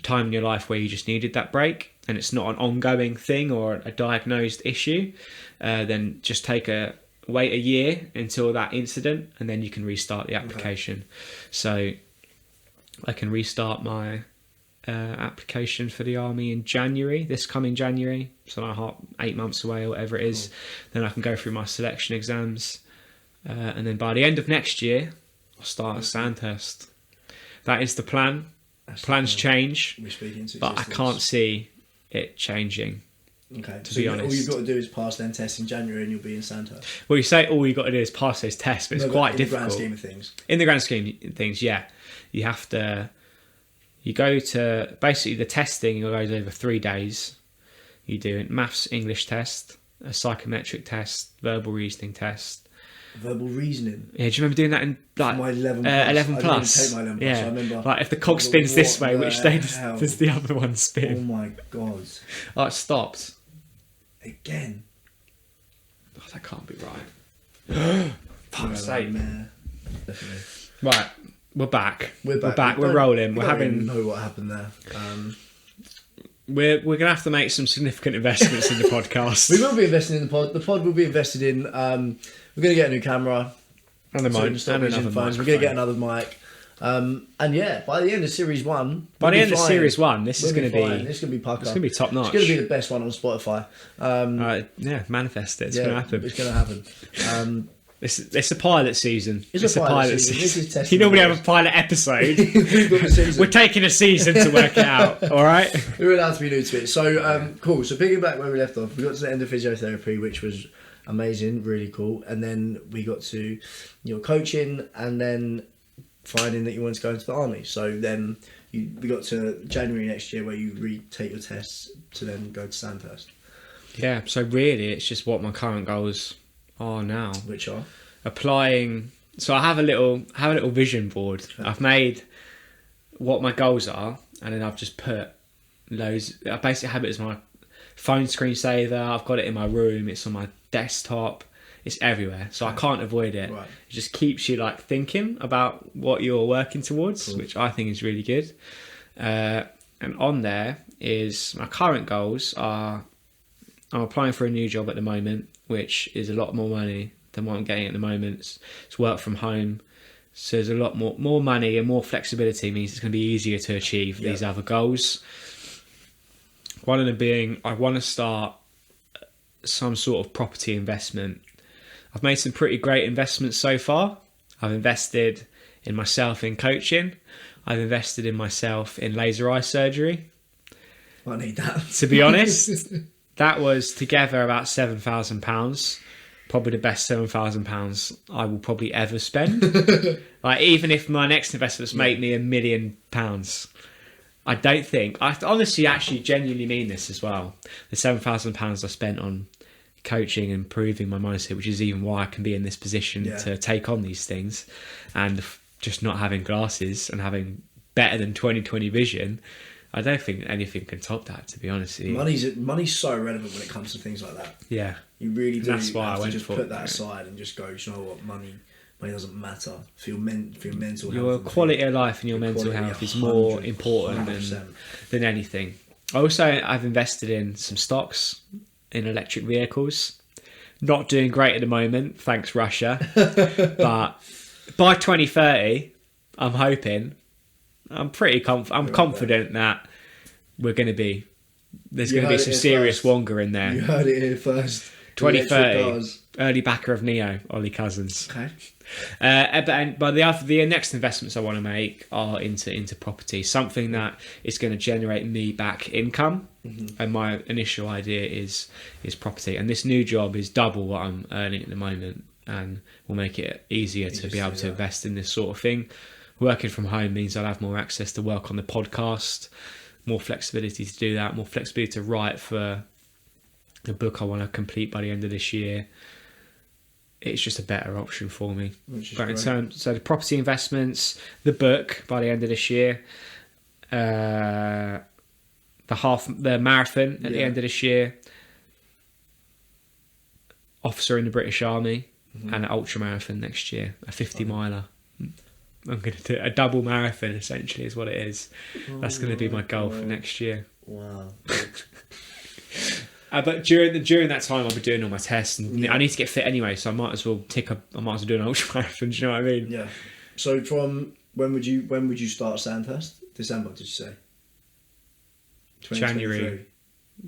time in your life where you just needed that break, and it's not an ongoing thing or a diagnosed issue. Then just wait a year until that incident, and then you can restart the application. Okay. So I can restart my application for the army in January, this coming January, so like 8 months away or whatever it is. Cool. Then I can go through my selection exams, and then by the end of next year I'll start at Sandhurst. That is the plan. Plans change, but I can't see it changing. Okay, to be honest, all you've got to do is pass them tests in January and you'll be in Sandhurst. Well, you say all you've got to do is pass those tests, but it's quite difficult. In the grand scheme of things. In the grand scheme of things, yeah. You have to... You go to... Basically, the testing goes over 3 days. You do a maths, English test, a psychometric test, verbal reasoning test. Verbal reasoning? Yeah, do you remember doing that in like my 11 plus? 11 plus? I didn't take my 11 plus. Yeah. I remember, like if the cog spins this way, which day does the other one spin? Oh my god. Oh, it stopped. Again? Oh, that can't be right. Fuck's sake. Definitely. Right, we're back. We're back. We're rolling. We don't even know what happened there. We're going to have to make some significant investments in the podcast. We will be investing in the pod. The pod will be invested in... we're going to get a new camera. And a mic. And another phones. We're going to get another mic. And yeah, by the end of Series 1... By the end of Series 1, this is going to be... This is going to be pucker. It's going to be top notch. It's going to be the best one on Spotify. Yeah, manifest it. It's going to happen. It's going to happen. It's a pilot season. It's a pilot season. This is testing You normally the have a pilot episode. We've got a season. We're taking a season to work it out. All right. We're allowed to be new to it. So cool. So picking back where we left off, we got to the end of physiotherapy, which was amazing, really cool, and then we got to your coaching, and then finding that you wanted to go into the army. So then we got to January next year where you retake your tests to then go to Sandhurst. Yeah. So really, it's just what my current goals are now. Which are applying. So I have a little vision board. Okay. I've made what my goals are, and then I've just put loads. I basically have it as my phone screensaver. I've got it in my room. It's on my desktop. It's everywhere, so I can't avoid it. Right. It just keeps you like thinking about what you're working towards, Cool. which I think is really good. And on there is my current goals are. I'm applying for a new job at the moment, which is a lot more money than what I'm getting at the moment. It's work from home, so there's a lot more money, and more flexibility means it's going to be easier to achieve these other goals. One of them being I want to start some sort of property investment. I've made some pretty great investments so far. I've invested in myself in coaching. I've invested in myself in laser eye surgery. I need that. To be honest, that was together about £7,000. Probably the best £7,000 I will probably ever spend. Like, even if my next investments make me £1 million, I don't think. I honestly, actually, genuinely mean this as well. The £7,000 I spent on coaching and improving my mindset, which is even why I can be in this position to take on these things, and just not having glasses and having better than 20/20 vision. I don't think anything can top that, to be honest with you. Money's so relevant when it comes to things like that. Yeah, you really do. That's why I went just for put it. that aside and just go. You know what? Money doesn't matter for your mental health. Your quality of life and your mental quality, health is more 100%. important than anything. Also, I've invested in some stocks in electric vehicles. Not doing great at the moment, thanks Russia. But by 2030, I'm hoping. I'm confident that we're going to be. There's going to be some serious Wonga in there. You heard it here first. 2030, early backer of Neo, Ollie Cousins. Okay. But the next investments I want to make are into property, something that is going to generate me back income. Mm-hmm. And my initial idea is property. And this new job is double what I'm earning at the moment, and will make it easier to be able to invest in this sort of thing. Working from home means I'll have more access to work on the podcast, more flexibility to do that, more flexibility to write for the book I want to complete by the end of this year. It's just a better option for me. But in terms, so the property investments, the book by the end of this year, the marathon at the end of this year, officer in the British Army, and an ultra marathon next year, a 50 miler. I'm going to do a double marathon, essentially, is what it is. That's going to be my goal for next year. Wow. But during that time, I'll be doing all my tests, and I need to get fit anyway, so I might as well do an ultra marathon. Do you know what I mean? Yeah. So from when would you start Sandhurst? December, did you say?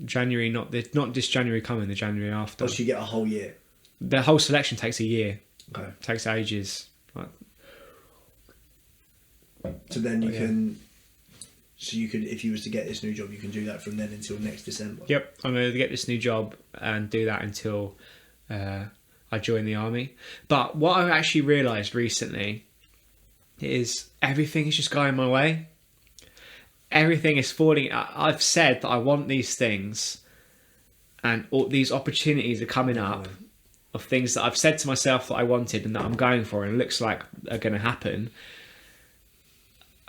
January, not this January coming, the January after. Oh, so you get a whole year. The whole selection takes a year. Okay. It takes ages. So then you can. So you could, if you was to get this new job, you can do that from then until next December. Yep, I'm going to get this new job and do that until I join the army. But what I've actually realised recently is everything is just going my way. Everything is falling. I've said that I want these things, and all these opportunities are coming up of things that I've said to myself that I wanted and that I'm going for, and it looks like are going to happen.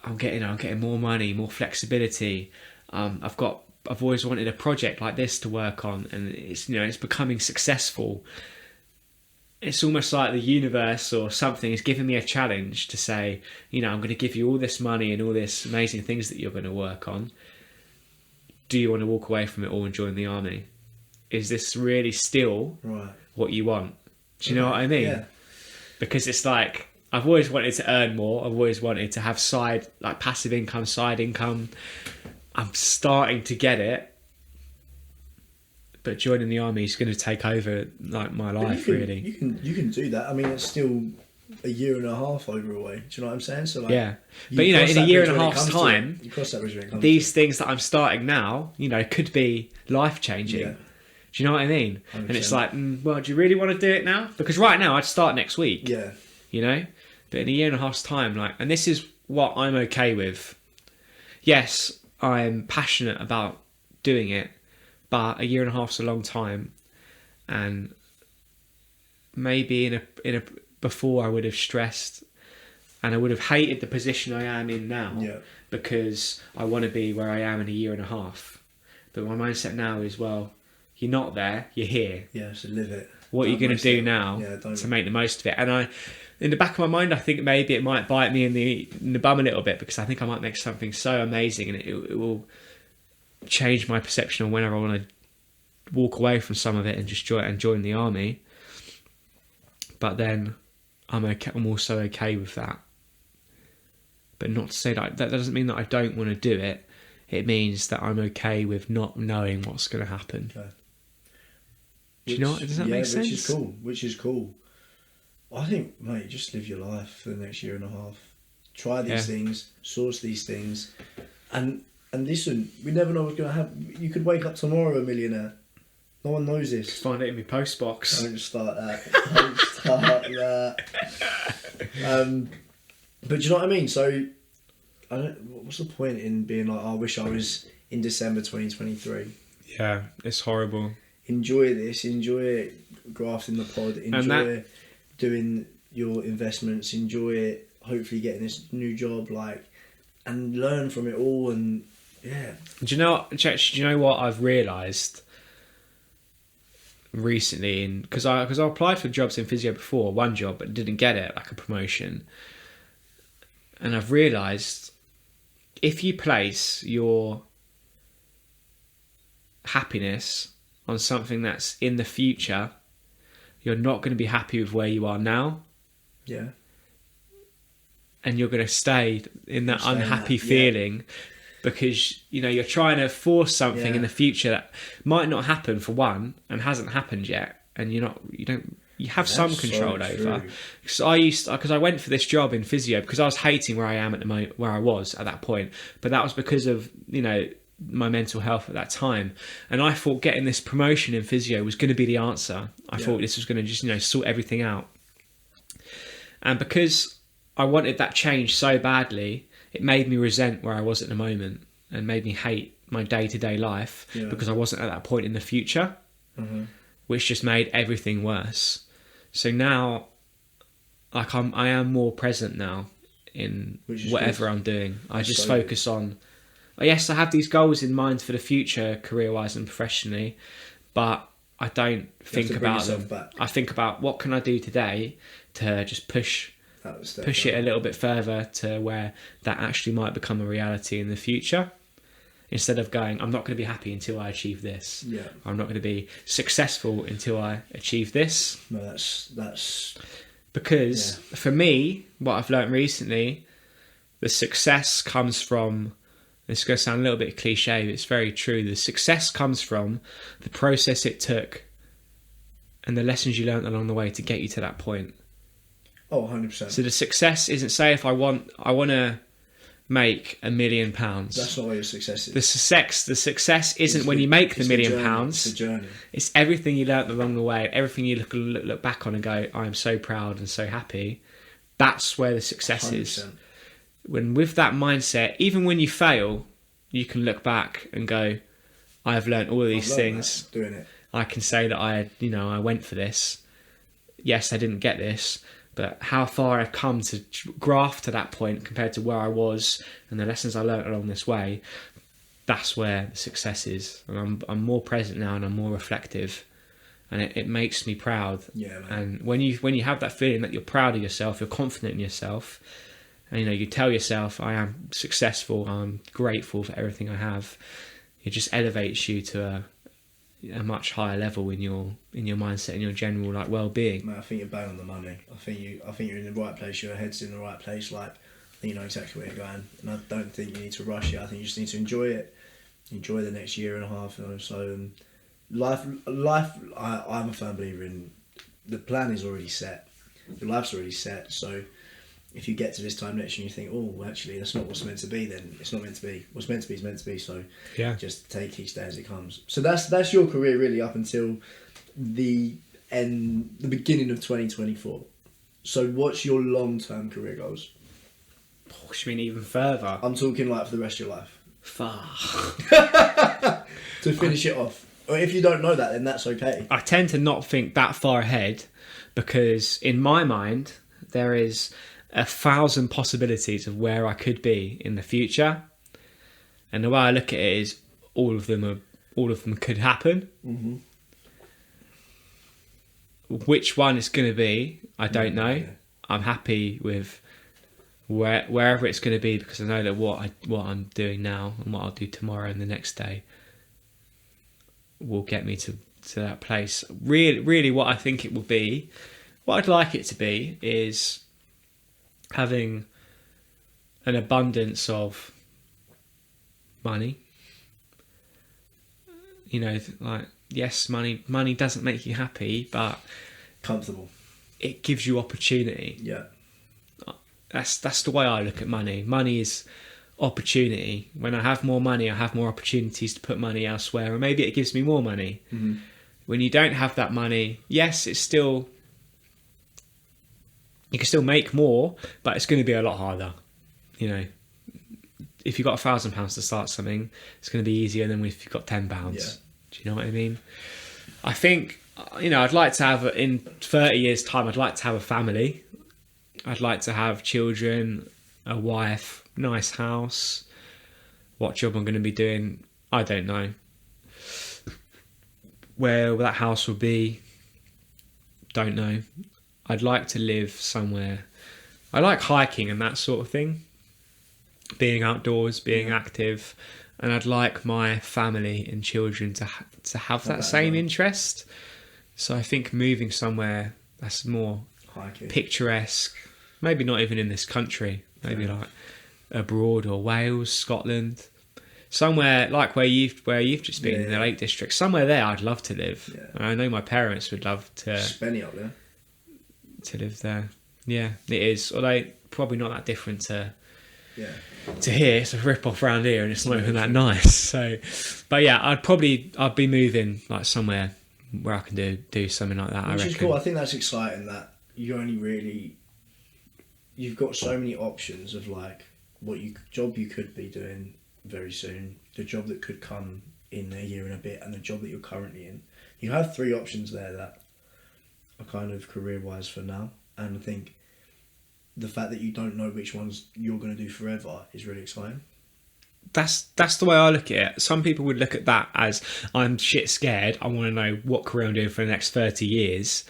I'm getting more money, more flexibility. I've always wanted a project like this to work on, and it's becoming successful. It's almost like the universe or something is giving me a challenge to say, I'm going to give you all this money and all this amazing things that you're going to work on. Do you want to walk away from it all and join the army? Is this really still what you want? Do you know what I mean? Yeah. Because it's like, I've always wanted to earn more. I've always wanted to have passive income, side income. I'm starting to get it. but joining the army is going to take over like my life, really. You can do that. I mean, it's still a year and a half over away. Do you know what I'm saying? So like, Yeah, but in a year and a half's time, you cross that bridge when it comes these things that I'm starting now, could be life changing. Yeah. Do you know what I mean? 100%. And it's like, well, do you really want to do it now? Because right now I'd start next week. Yeah. But in a year and a half's time, and this is what I'm okay with. Yes, I'm passionate about doing it, but a year and a half's a long time, and maybe in a before I would have stressed, and I would have hated the position I am in now, because I want to be where I am in a year and a half. But my mindset now is, well, you're not there, you're here. Yeah, so live it. What are you going to do now to make the most of it? And in the back of my mind, I think maybe it might bite me in the bum a little bit, because I think I might make something so amazing, and it will change my perception on whenever I want to walk away from some of it and just join the army. But then I'm okay. I'm also okay with that. But not to say that doesn't mean that I don't want to do it. It means that I'm okay with not knowing what's going to happen. Okay. Do you know? Does that make sense? Which is cool. I think, mate, just live your life for the next year and a half. Try these things, source these things, and listen. We never know what's going to happen. You could wake up tomorrow a millionaire. No one knows this. Just find it in my post box. Don't start that. Don't start that. But do you know what I mean? So, what's the point in being like, I wish I was in December 2023? Yeah, it's horrible. Enjoy this. Enjoy grafting the pod. Enjoy doing your investments. Enjoy it. Hopefully getting this new job, and learn from it all. And yeah. Do you know what I've realised recently? Because I applied for jobs in physio before, one job, but didn't get it, like a promotion. And I've realised, if you place your happiness on something that's in the future, you're not going to be happy with where you are now. Yeah. And you're going to stay in that unhappy feeling, because you're trying to force something in the future that might not happen, for one, and hasn't happened yet, and you have some control over. Because I went for this job in physio because I was hating where I am at the moment, where I was at that point, but that was because of my mental health at that time, and I thought getting this promotion in physio was going to be the answer. I thought this was going to just sort everything out, and because I wanted that change so badly, it made me resent where I was at the moment, and made me hate my day-to-day life because I wasn't at that point in the future, which just made everything worse. So now, I am more present now in whatever I'm doing. I just focus on, yes, I have these goals in mind for the future, career-wise and professionally, but I don't think about them. I think about, what can I do today to just push it a little bit further to where that actually might become a reality in the future, instead of going, I'm not going to be happy until I achieve this. I'm not going to be successful until I achieve this. No, that's because for me, what I've learned recently, the success comes from, this is going to sound a little bit cliche, but it's very true. The success comes from the process it took and the lessons you learned along the way to get you to that point. Oh, 100%. So the success isn't, say, if I want to make £1 million. That's not where your success is. The success isn't when you make the £1 million. It's the journey. It's everything you learnt along the way, everything you look back on and go, I'm so proud and so happy. That's where the success 100%. is. When with that mindset, even when you fail, you can look back and go, I have learnt all of these things. Doing it. I can say that I went for this. Yes, I didn't get this, but how far I've come to graft to that point compared to where I was, and the lessons I learnt along this way, that's where the success is. And I'm more present now, and I'm more reflective, and it makes me proud. Yeah, man. And when you have that feeling that you're proud of yourself, you're confident in yourself, and you tell yourself, I am successful, I'm grateful for everything I have, it just elevates you to a much higher level in your mindset and your general well-being. Man, I think you're bang on the money. I think you're in the right place. Your head's in the right place. I think you know exactly where you're going, and I don't think you need to rush it. I think you just need to enjoy it. Enjoy the next year and a half or so, and I'm a firm believer in the plan is already set. Your life's already set. So if you get to this time next year and you think, oh, well, actually, that's not what's meant to be, then it's not meant to be. What's meant to be is meant to be. So Yeah. just take each day as it comes. So that's your career really up until the beginning of 2024. So what's your long-term career goals? Oh, you mean even further? I'm talking like for the rest of your life. Far. To finish it off. Or if you don't know that, then that's okay. I tend to not think that far ahead because in my mind there is 1,000 possibilities of where I could be in the future, and the way I look at it is all of them could happen. Mm-hmm. Which one it's going to be, I don't know. Yeah. I'm happy with wherever it's going to be because I know that what I'm doing now and what I'll do tomorrow and the next day will get me to that place. Really, what I think it will be, what I'd like it to be, is having an abundance of money. You know, like, yes, money doesn't make you happy, but Comfortable. it gives you opportunity. Yeah. That's the way I look at money. Money is opportunity. When I have more money, I have more opportunities to put money elsewhere, and maybe it gives me more money. Mm-hmm. When you don't have that money, yes, you can still make more, but it's going to be a lot harder. You know, if you've got £1,000 to start something, it's going to be easier than if you've got £10. Yeah. Do you know what I mean? I think, you know, I'd like to have, in 30 years' time, I'd like to have a family. I'd like to have children, a wife, nice house. What job I'm going to be doing, I don't know. Where that house will be, don't know. I'd like to live somewhere. I like hiking and that sort of thing. Being outdoors, being active. And I'd like my family and children to have that same interest. So I think moving somewhere that's more Hiking. picturesque, maybe not even in this country, maybe like abroad or Wales, Scotland, somewhere like where you've just been in the Lake District. Somewhere there, I'd love to live. Yeah. And I know my parents would love to Spenny up there. live there. Yeah, it is. Although probably not that different to Yeah. here. It's a rip off around here, and it's not even that nice. So, but yeah, I'd be moving like somewhere where I can do something like that. Which I is reckon. cool. I think that's exciting that you've got so many options of like what job you could be doing very soon, the job that could come in a year and a bit, and the job that you're currently in. You have 3 options there that are kind of career wise for now, and I think the fact that you don't know which ones you're going to do forever is really exciting. That's the way I look at it. Some people would look at that as, I'm shit scared, I want to know what career I'm doing for the next 30 years.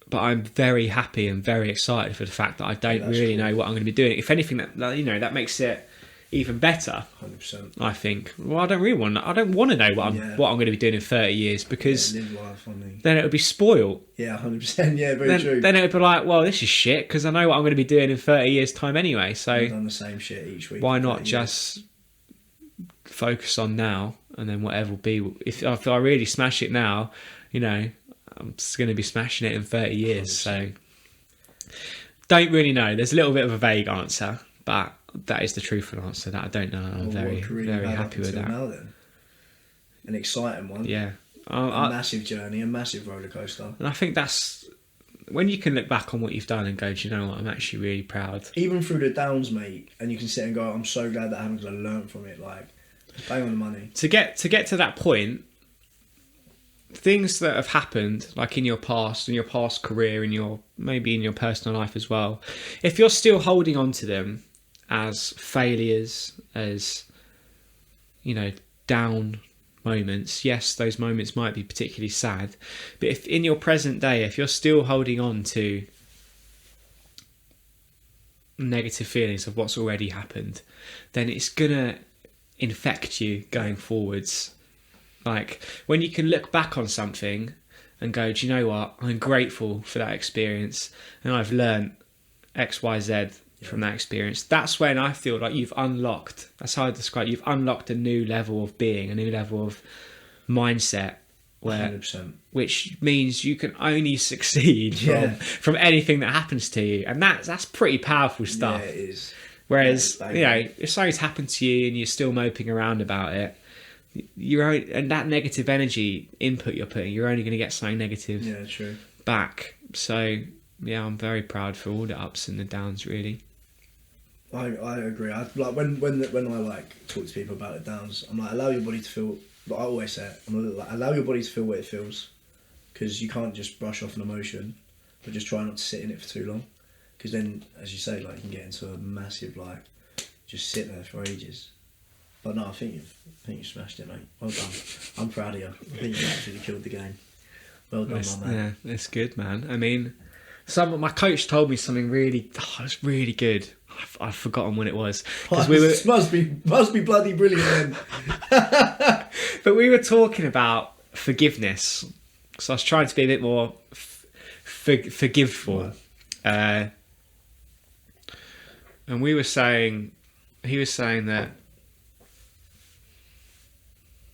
But I'm very happy and very excited for the fact that I don't really know what I'm going to be doing. If anything, that makes it even better. 100%. I think. Well, I don't want to know what I'm going to be doing in 30 years because live life, then it would be spoiled. Yeah, 100%. Yeah, very true. Then it would be like, well, this is shit because I know what I'm going to be doing in 30 years' time anyway. So I've done the same shit each week. why not just focus on now, and then whatever will be. If I really smash it now, you know, I'm just going to be smashing it in 30 years. 100%. So don't really know. There's a little bit of a vague answer, but that is the truthful answer. That I don't know. I'm very happy with that. Now, then? An exciting one. Yeah. A massive journey, a massive roller coaster. And I think that's when you can look back on what you've done and go, do you know what? I'm actually really proud. Even through the downs, mate, and you can sit and go, I'm so glad that happened because I learned from it. Like, bang on the money. To get to that point, things that have happened, like in your past career, maybe in your personal life as well, if you're still holding on to them as failures, as, you know, down moments, yes, those moments might be particularly sad, but if in your present day, if you're still holding on to negative feelings of what's already happened, then it's gonna infect you going forwards. Like, when you can look back on something and go, do you know what? I'm grateful for that experience and I've learnt X, Y, Z from that experience. That's when I feel like you've unlocked, that's how I describe it, you've unlocked a new level of being, a new level of mindset where 100%. which means you can only succeed from anything that happens to you, and that's pretty powerful stuff. Yeah, it is. Whereas Yeah, if something's happened to you and you're still moping around about it, and that negative energy input you're putting, you're only going to get something negative back. So yeah, I'm very proud for all the ups and the downs, really. I agree. I like when I like talk to people about the downs, I'm like, allow your body to feel. Like I always say it, I'm like, allow your body to feel what it feels, because you can't just brush off an emotion, but just try not to sit in it for too long, because then, as you say, like you can get into a massive just sit there for ages. But no, I think you smashed it, mate. Well done. I'm proud of you. I think you actually killed the game. Well done, my man. Yeah, it's good, man. I mean, my coach told me something really, it was really good. I've forgotten what it was. Must be bloody brilliant then. But we were talking about forgiveness. So I was trying to be a bit more forgiveful. Right. And he was saying that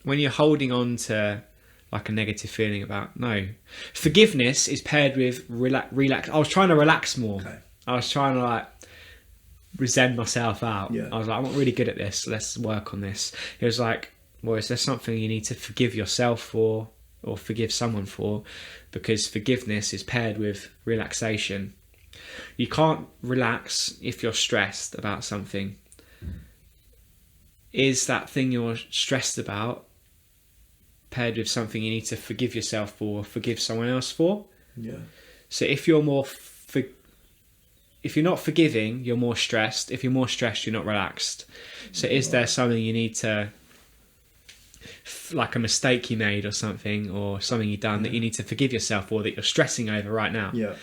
when you're holding on to like a negative feeling forgiveness is paired with relax. I was trying to relax more. Okay. I was trying to resent myself out. Yeah. I was like, I'm not really good at this. Let's work on this. He was like, well, is there something you need to forgive yourself for or forgive someone for? Because forgiveness is paired with relaxation. You can't relax if you're stressed about something. Is that thing you're stressed about paired with something you need to forgive yourself for or forgive someone else for? Yeah. So if you're if you're not forgiving, you're more stressed. If you're more stressed, you're not relaxed. So is there something you need to, like a mistake you made or something you've done that you need to forgive yourself for, that you're stressing over right now? Yeah.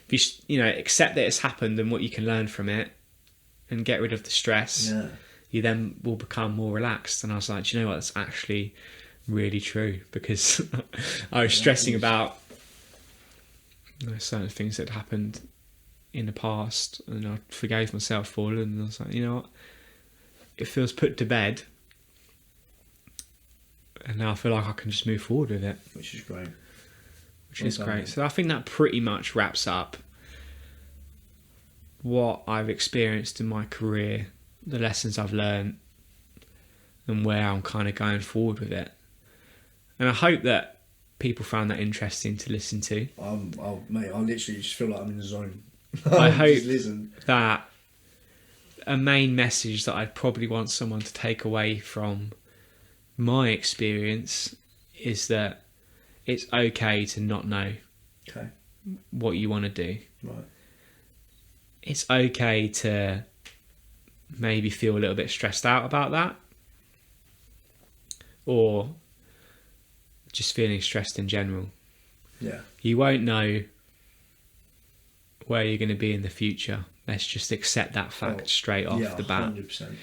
If you accept that it's happened and what you can learn from it and get rid of the stress, you then will become more relaxed. And I was like, do you know what? That's actually really true, because I was stressing about certain things that happened in the past, and I forgave myself for it, and I was like, you know what, it feels put to bed, and now I feel like I can just move forward with it, which is great. Great. So I think that pretty much wraps up what I've experienced in my career, the lessons I've learned, and where I'm kind of going forward with it. And I hope that people found that interesting to listen to. Mate, I literally just feel like I'm in the zone. I hope that a main message that I'd probably want someone to take away from my experience is that it's okay to not know what you want to do. Right. It's okay to maybe feel a little bit stressed out about that, or just feeling stressed in general. Yeah. You won't know where you're going to be in the future. Let's just accept that fact straight off the bat. 100%.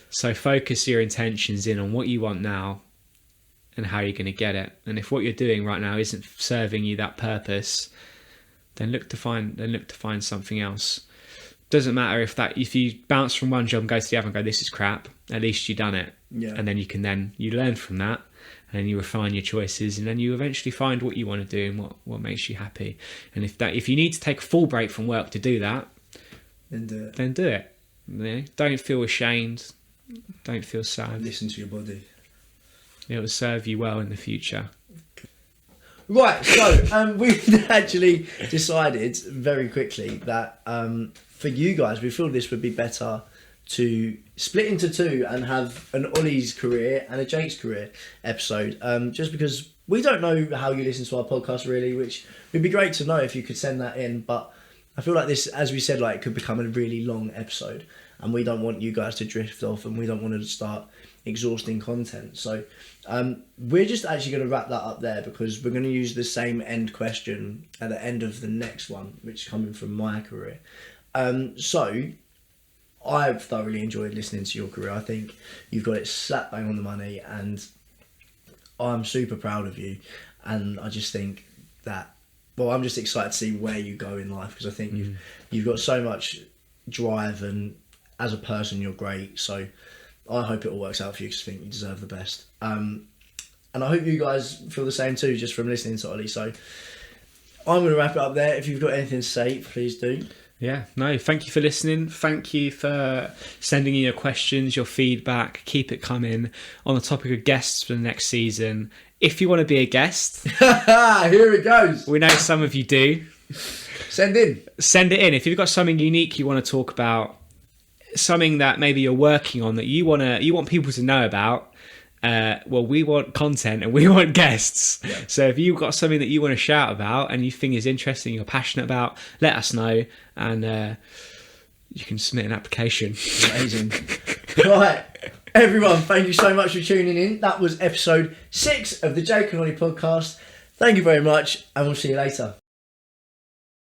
So focus your intentions in on what you want now and how you're going to get it. And if what you're doing right now isn't serving you that purpose, then look to find something else. Doesn't matter if you bounce from one job and go to the other and go, this is crap, at least you've done it. Yeah. And then you learn from that, and you refine your choices, and then you eventually find what you want to do and what makes you happy. And if you need to take a full break from work to do that, then do it. Yeah? Don't feel ashamed. Don't feel sad. Listen to your body. It will serve you well in the future. Right, so we've actually decided very quickly that for you guys, we feel this would be better to split into two and have an Ollie's career and a Jake's career episode, just because we don't know how you listen to our podcast really, which would be great to know if you could send that in. But I feel like this, as we said, it could become a really long episode, and we don't want you guys to drift off, and we don't want to start exhausting content. So we're just actually going to wrap that up there, because we're going to use the same end question at the end of the next one, which is coming from my career. So I've thoroughly enjoyed listening to your career. I think you've got it slap bang on the money, and I'm super proud of you. And I just think that, I'm just excited to see where you go in life, because I think you've got so much drive, and as a person you're great. So I hope it all works out for you, because I think you deserve the best. And And I hope you guys feel the same too, just from listening to Ollie. So I'm going to wrap it up there. If you've got anything to say, please do. Yeah, no, thank you for listening. Thank you for sending in your questions, your feedback. Keep it coming. On the topic of guests for the next season, if you want to be a guest, here it goes. We know some of you do. Send it in. If you've got something unique you want to talk about, something that maybe you're working on that you want people to know about, well, we want content and we want guests. Yeah. So if you've got something that you want to shout about and you think is interesting, you're passionate about, let us know, and you can submit an application. Amazing. Right, everyone, thank you so much for tuning in. That was episode 6 of the Jake and Ollie podcast. Thank you very much, and we'll see you later.